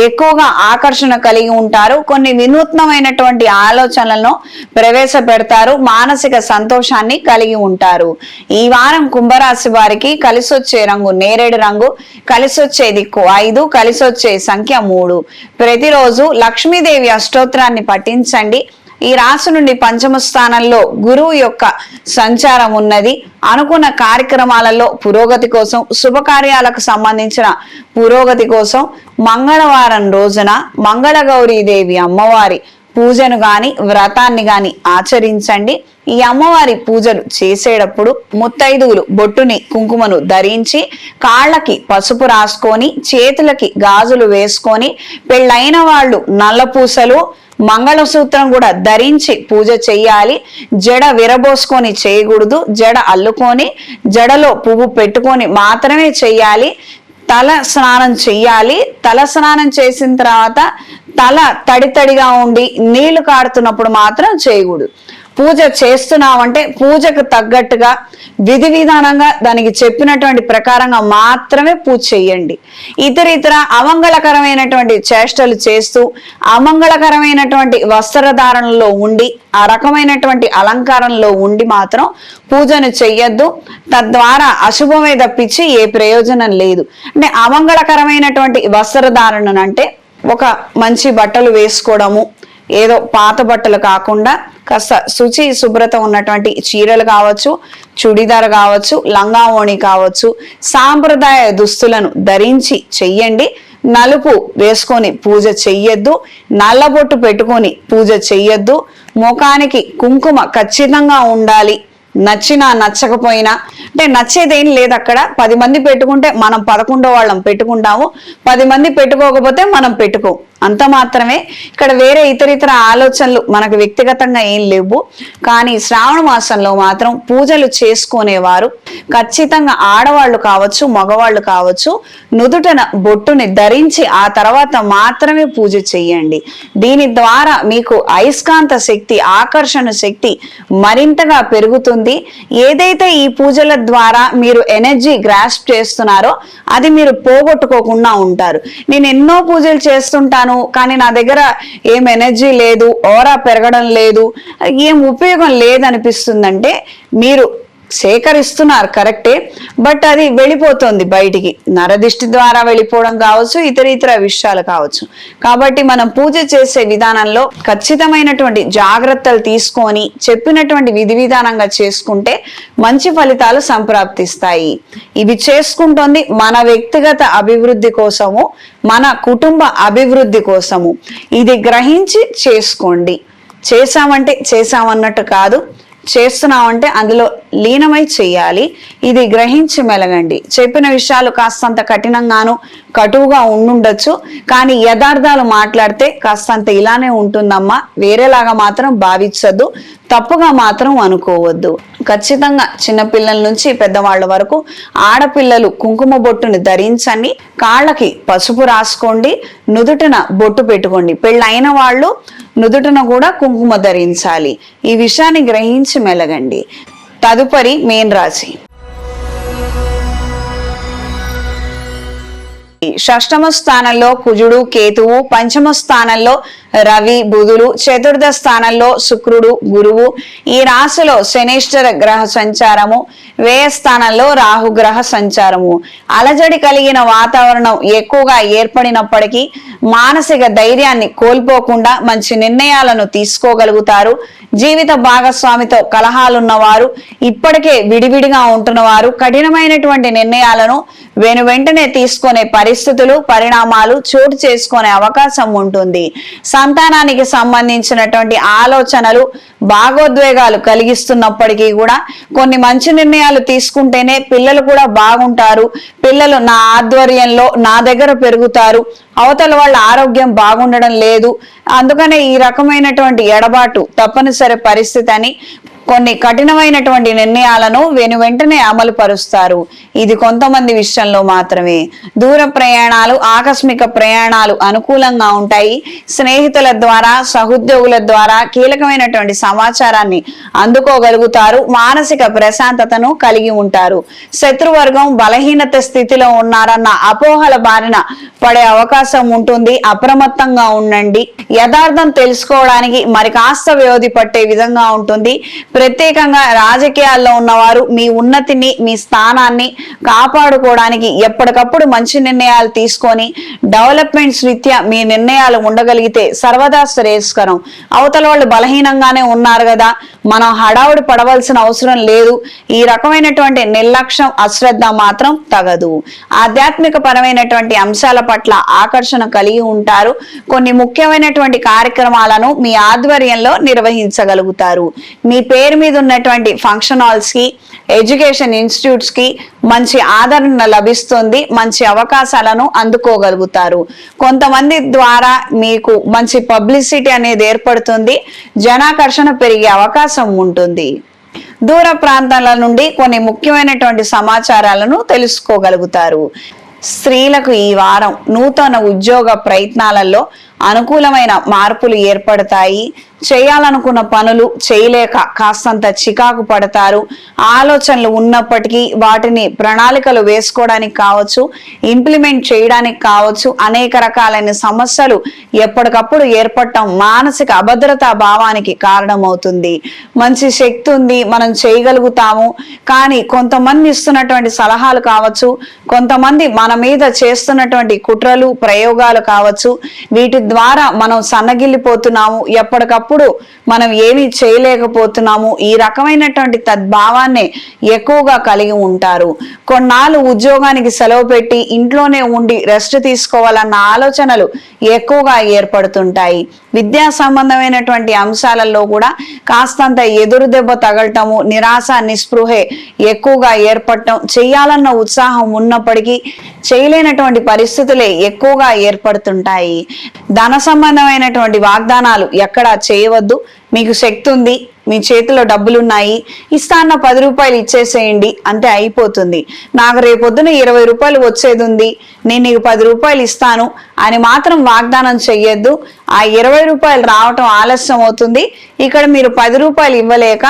ఎక్కువగా ఆకర్షణ కలిగి ఉంటారు. కొన్ని వినూత్నమైనటువంటి ఆలోచనలను ప్రవేశపెడతారు. మానసిక సంతోషాన్ని కలిగి ఉంటారు. ఈ వారం కుంభరాశి వారికి కలిసొచ్చే రంగు నేరేడు రంగు, కలిసొచ్చే దిక్కు 5, కలిసొచ్చే సంఖ్య 3. ప్రతిరోజు లక్ష్మీదేవి అష్టోత్తరాన్ని పఠించండి. ఈ రాశి నుండి పంచమ స్థానంలో గురువు యొక్క సంచారం ఉన్నది. అనుకున్న కార్యక్రమాలలో పురోగతి కోసం, శుభకార్యాలకు సంబంధించిన పురోగతి కోసం మంగళవారం రోజున మంగళగౌరీదేవి అమ్మవారి పూజను గాని వ్రతాన్ని గాని ఆచరించండి. ఈ అమ్మవారి పూజలు చేసేటప్పుడు ముత్తైదువులు బొట్టుని కుంకుమను ధరించి, కాళ్ళకి పసుపు రాసుకొని, చేతులకి గాజులు వేసుకొని, పెళ్ళైన వాళ్ళు నల్ల పూసలు మంగళసూత్రం కూడా ధరించి పూజ చెయ్యాలి. జడ విరబోసుకొని చేయకూడదు. జడ అల్లుకొని జడలో పువ్వు పెట్టుకొని మాత్రమే చెయ్యాలి. తల స్నానం చెయ్యాలి. తల స్నానం చేసిన తర్వాత తల తడితడిగా ఉండి నీళ్లు కారుతున్నప్పుడు మాత్రం చేయకూడదు. పూజ చేస్తున్నామంటే పూజకు తగ్గట్టుగా విధి విధానంగా దానికి చెప్పినటువంటి ప్రకారంగా మాత్రమే పూజ చేయండి. ఇతర అమంగళకరమైనటువంటి చేష్టలు చేస్తూ అమంగళకరమైనటువంటి వస్త్రధారణలో ఉండి ఆ రకమైనటువంటి అలంకారంలో ఉండి మాత్రం పూజను చెయ్యొద్దు. తద్వారా అశుభమే తప్పించి ఏ ప్రయోజనం లేదు. అంటే అమంగళకరమైనటువంటి వస్త్రధారణను అంటే ఒక మంచి బట్టలు వేసుకోవడము, ఏదో పాత బట్టలు కాకుండా కాస్త శుచి శుభ్రత ఉన్నటువంటి చీరలు కావచ్చు, చుడిదార్ కావచ్చు, లంగావోణి కావచ్చు, సాంప్రదాయ దుస్తులను ధరించి చెయ్యండి. నలుపు వేసుకొని పూజ చెయ్యొద్దు. నల్లబొట్టు పెట్టుకొని పూజ చెయ్యొద్దు. ముఖానికి కుంకుమ ఖచ్చితంగా ఉండాలి. నచ్చినా నచ్చకపోయినా అంటే నచ్చేదేం లేదు అక్కడ. 10 మంది పెట్టుకుంటే మనం 11వ వాళ్ళం పెట్టుకుంటాము, 10 మంది పెట్టుకోకపోతే మనం పెట్టుకో, అంత మాత్రమే. ఇక్కడ వేరే ఇతర ఆలోచనలు మనకు వ్యక్తిగతంగా ఏం లేవు. కానీ శ్రావణ మాసంలో మాత్రం పూజలు చేసుకునేవారు ఖచ్చితంగా ఆడవాళ్ళు కావచ్చు, మగవాళ్ళు కావచ్చు, నుదుటన బొట్టుని ధరించి ఆ తర్వాత మాత్రమే పూజ చెయ్యండి. దీని ద్వారా మీకు అయస్కాంత శక్తి, ఆకర్షణ శక్తి మరింతగా పెరుగుతుంది. ఏదైతే ఈ పూజల ద్వారా మీరు ఎనర్జీ గ్రాస్ప్ చేస్తున్నారో అది మీరు పోగొట్టుకోకుండా ఉంటారు. నేను ఎన్నో పూజలు చేస్తుంటాను కానీ నా దగ్గర ఏం ఎనర్జీ లేదు, ఓరా పెరగడం లేదు, ఏం ఉపయోగం లేదనిపిస్తుందంటే మీరు సేకరిస్తున్నారు కరెక్టే, బట్ అది వెళ్ళిపోతుంది బయటికి. నరదిష్టి ద్వారా వెళ్ళిపోవడం కావచ్చు, ఇతర విషయాలు కావచ్చు. కాబట్టి మనం పూజ చేసే విధానంలో ఖచ్చితమైనటువంటి జాగ్రత్తలు తీసుకొని చెప్పినటువంటి విధి విధానంగా చేసుకుంటే మంచి ఫలితాలు సంప్రాప్తిస్తాయి. ఇవి చేసుకుంటోంది మన వ్యక్తిగత అభివృద్ధి కోసము, మన కుటుంబ అభివృద్ధి కోసము. ఇది గ్రహించి చేసుకోండి. చేశామంటే చేశామన్నట్టు కాదు, చేస్తున్నామంటే అందులో లీనమై చెయ్యాలి. ఇది గ్రహించి మెలగండి. చెప్పిన విషయాలు కాస్తంత కఠినంగాను కటువుగా ఉండుండొచ్చు, కానీ యథార్థాలు మాట్లాడితే కాస్తంత ఇలానే ఉంటుందమ్మా, వేరేలాగా మాత్రం భావించద్దు, తప్పుగా మాత్రం అనుకోవద్దు. ఖచ్చితంగా చిన్నపిల్లల నుంచి పెద్దవాళ్ళ వరకు ఆడపిల్లలు కుంకుమ బొట్టుని ధరించండి. కాళ్ళకి పసుపు రాసుకోండి, నుదుటిన బొట్టు పెట్టుకోండి. పెళ్ళైన వాళ్ళు నుదుటిన కూడా కుంకుమ ధరించాలి. ఈ విషయాన్ని గ్రహించి మెలగండి. తదుపరి మీన రాశి. షష్టమ స్థానంలో కుజుడు కేతువు, పంచమ స్థానంలో రవి బుధుడు, చతుర్థ స్థానంలో శుక్రుడు గురువు, ఈ రాశిలో శనేశ్వర గ్రహ సంచారము, వ్యయ స్థానంలో రాహుగ్రహ సంచారము. అలజడి కలిగిన వాతావరణం ఎక్కువగా ఏర్పడినప్పటికీ మానసిక ధైర్యాన్ని కోల్పోకుండా మంచి నిర్ణయాలను తీసుకోగలుగుతారు. జీవిత భాగస్వామితో కలహాలున్నవారు, ఇప్పటికే విడివిడిగా ఉంటున్న వారు కఠినమైనటువంటి నిర్ణయాలను వెంటనే తీసుకునే పరిస్థితులు పరిణామాలు చోటు చేసుకునే అవకాశం ఉంటుంది. సంతానానికి సంబంధించినటువంటి ఆలోచనలు భాగోద్వేగాలు కలిగిస్తున్నప్పటికీ కూడా కొన్ని మంచి నిర్ణయాలు తీసుకుంటేనే పిల్లలు కూడా బాగుంటారు. పిల్లలు నా ఆధ్వర్యంలో నా దగ్గర పెరుగుతారు, అవతల వాళ్ళ ఆరోగ్యం బాగుండడం లేదు, అందుకనే ఈ రకమైనటువంటి ఎడబాటు తప్పనిసరి పరిస్థితి అని కొన్ని కఠినమైనటువంటి నిర్ణయాలను వెంటనే అమలు పరుస్తారు. ఇది కొంతమంది విషయంలో మాత్రమే. దూర ప్రయాణాలు, ఆకస్మిక ప్రయాణాలు అనుకూలంగా ఉంటాయి. స్నేహితుల ద్వారా, సహోద్యోగుల ద్వారా కీలకమైనటువంటి సమాచారాన్ని అందుకోగలుగుతారు. మానసిక ప్రశాంతతను కలిగి ఉంటారు. శత్రువర్గం బలహీనత స్థితిలో ఉన్నారన్న అపోహల బారిన పడే అవకాశం ఉంటుంది. అప్రమత్తంగా ఉండండి. యథార్థం తెలుసుకోవడానికి మరి కాస్త వ్యవధి పట్టే విధంగా ఉంటుంది. ప్రత్యేకంగా రాజకీయాల్లో ఉన్నవారు మీ ఉన్నతిని, మీ స్థానాన్ని కాపాడుకోవడానికి ఎప్పటికప్పుడు మంచి నిర్ణయాలు తీసుకొని డెవలప్మెంట్స్ రీత్యా మీ నిర్ణయాలు ఉండగలిగితే సర్వదా శ్రేయస్కరం. అవతల వాళ్ళు బలహీనంగానే ఉన్నారు కదా, మనం హడావుడి పడవలసిన అవసరం లేదు. ఈ రకమైనటువంటి నిర్లక్ష్యం, అశ్రద్ధ మాత్రం తగదు. ఆధ్యాత్మిక పరమైనటువంటి అంశాల పట్ల ఆకర్షణ కలిగి ఉంటారు. కొన్ని ముఖ్యమైనటువంటి కార్యక్రమాలను మీ ఆధ్వర్యంలో నిర్వహించగలుగుతారు. మీ పేరు మీద ఉన్నటువంటి ఫంక్షన్ హాల్స్ కి, ఎడ్యుకేషన్ ఇన్స్టిట్యూట్స్ కి మంచి ఆదరణ లభిస్తుంది. మంచి అవకాశాలను అందుకోగలుగుతారు. కొంతమంది ద్వారా మీకు మంచి పబ్లిసిటీ అనేది ఏర్పడుతుంది. జనాకర్షణ పెరిగే అవకాశం ఉంటుంది. దూర ప్రాంతాల నుండి కొన్ని ముఖ్యమైనటువంటి సమాచారాలను తెలుసుకోగలుగుతారు. స్త్రీలకు ఈ వారం నూతన ఉద్యోగ ప్రయత్నాలలో అనుకూలమైన మార్పులు ఏర్పడతాయి. చేయాలనుకున్న పనులు చేయలేక కాస్తంత చికాకు పడతారు. ఆలోచనలు ఉన్నప్పటికీ వాటిని ప్రణాళికలు వేసుకోవడానికి కావచ్చు, ఇంప్లిమెంట్ చేయడానికి కావచ్చు, అనేక రకాలైన సమస్యలు ఎప్పటికప్పుడు ఏర్పడటం మానసిక అభద్రతా భావానికి కారణమవుతుంది. మంచి శక్తి ఉంది, మనం చేయగలుగుతాము, కానీ కొంతమంది ఇస్తున్నటువంటి సలహాలు కావచ్చు, కొంతమంది మన మీద చేస్తున్నటువంటి కుట్రలు ప్రయోగాలు కావచ్చు, వీటి ద్వారా మనం సన్నగిల్లిపోతున్నాము, ఎప్పటికప్పుడు మనం ఏమీ చేయలేకపోతున్నాము. ఈ రకమైనటువంటి తద్భావాన్ని ఎక్కువగా కలిగి ఉంటారు. కొన్నాళ్ళు ఉద్యోగానికి సెలవు పెట్టి ఇంట్లోనే ఉండి రెస్ట్ తీసుకోవాలన్న ఆలోచనలు ఎక్కువగా ఏర్పడుతుంటాయి. విద్యా సంబంధమైనటువంటి అంశాలలో కూడా కాస్తంత ఎదురు దెబ్బ తగలటము, నిరాశ నిస్పృహే ఎక్కువగా ఏర్పడటం, చేయాలన్న ఉత్సాహం ఉన్నప్పటికీ చేయలేనటువంటి పరిస్థితులే ఎక్కువగా ఏర్పడుతుంటాయి. ధన సంబంధమైనటువంటి వాగ్దానాలు ఎక్కడా చేయవద్దు. మీకు శక్తి ఉంది, మీ చేతిలో డబ్బులున్నాయి, ఇస్తాన్న 10 రూపాయలు ఇచ్చేసేయండి అంటే అయిపోతుంది. నాకు రేపొద్దున 20 రూపాయలు వచ్చేది ఉంది, నేను నీకు 10 రూపాయలు ఇస్తాను అని మాత్రం వాగ్దానం చెయ్యొద్దు. ఆ 20 రూపాయలు రావటం ఆలస్యం అవుతుంది. ఇక్కడ మీరు 10 రూపాయలు ఇవ్వలేక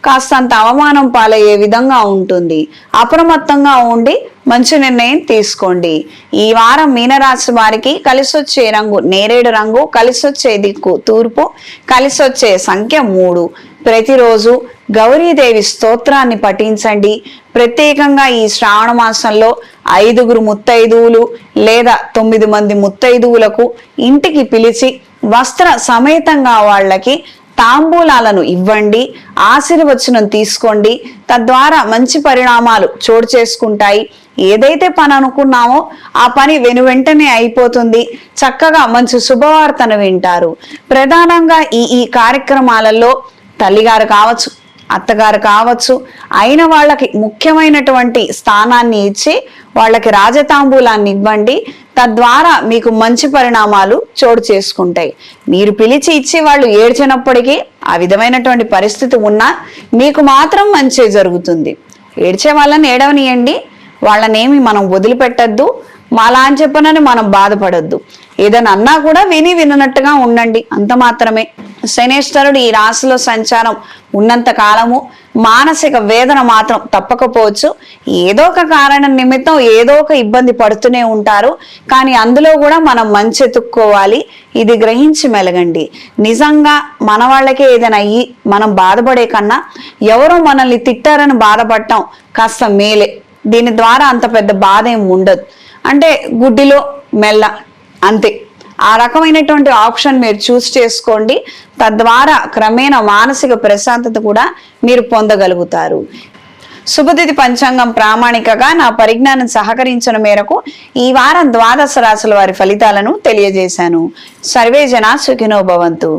కాస్తంత అవమానం పాలయ్యే విధంగా ఉంటుంది. అప్రమత్తంగా ఉండి మంచి నిర్ణయం తీసుకోండి. ఈ వారం మీనరాశి వారికి కలిసొచ్చే రంగు నేరేడు రంగు, కలిసొచ్చే దిక్కు తూర్పు, కలిసొచ్చే సంఖ్య 3. ప్రతిరోజు గౌరీదేవి స్తోత్రాన్ని పఠించండి. ప్రత్యేకంగా ఈ శ్రావణ మాసంలో 5 ముత్తైదువులు లేదా 9 మంది ముత్తైదువులకు ఇంటికి పిలిచి వస్త్ర సమేతంగా వాళ్ళకి తాంబూలాలను ఇవ్వండి. ఆశీర్వచనం తీసుకోండి. తద్వారా మంచి పరిణామాలు చోటు చేసుకుంటాయి. ఏదైతే పని అనుకున్నామో ఆ పని వెంటనే అయిపోతుంది. చక్కగా మంచి శుభవార్తను వింటారు. ప్రధానంగా ఈ కార్యక్రమాలలో తల్లిగారు కావచ్చు, అత్తగారు కావచ్చు, అయిన వాళ్ళకి ముఖ్యమైనటువంటి స్థానాన్ని ఇచ్చి వాళ్ళకి రాజతాంబూలాన్ని ఇవ్వండి. తద్వారా మీకు మంచి పరిణామాలు చోటు చేసుకుంటాయి. మీరు పిలిచి ఇచ్చి వాళ్ళు ఏడ్చినప్పటికీ ఆ విధమైనటువంటి పరిస్థితి ఉన్నా మీకు మాత్రం మంచి జరుగుతుంది. ఏడ్చే వాళ్ళని ఏడవనియండి, వాళ్ళనేమి మనం వదిలిపెట్టద్దు. మాలా అని చెప్పనని మనం బాధపడద్దు. ఏదైనా అన్నా కూడా వినట్టుగా ఉండండి, అంత మాత్రమే. శనేశ్వరుడు ఈ రాశిలో సంచారం ఉన్నంత కాలము మానసిక వేదన మాత్రం తప్పకపోవచ్చు. ఏదో ఒక కారణం నిమిత్తం ఏదో ఒక ఇబ్బంది పడుతూనే ఉంటారు. కానీ అందులో కూడా మనం మంచి ఎత్తుక్కోవాలి. ఇది గ్రహించి మెలగండి. నిజంగా మన వాళ్ళకే ఏదైనా అయ్యి మనం బాధపడే కన్నా ఎవరో మనల్ని తిట్టారని బాధపడటం కాస్త మేలే. దీని ద్వారా అంత పెద్ద బాధ ఏం ఉండదు. అంటే గుడ్డిలో మెల్ల అంతే. ఆ రకమైనటువంటి ఆప్షన్ మీరు చూస్ చేసుకోండి. తద్వారా క్రమేణా మానసిక ప్రశాంతత కూడా మీరు పొందగలుగుతారు. శుభతిథి పంచాంగం ప్రామాణికగా నా పరిజ్ఞానం సహకరించిన మేరకు ఈ వారం ద్వాదశ రాశుల వారి ఫలితాలను తెలియజేశాను. సర్వే జనా సుఖినో భవంతు.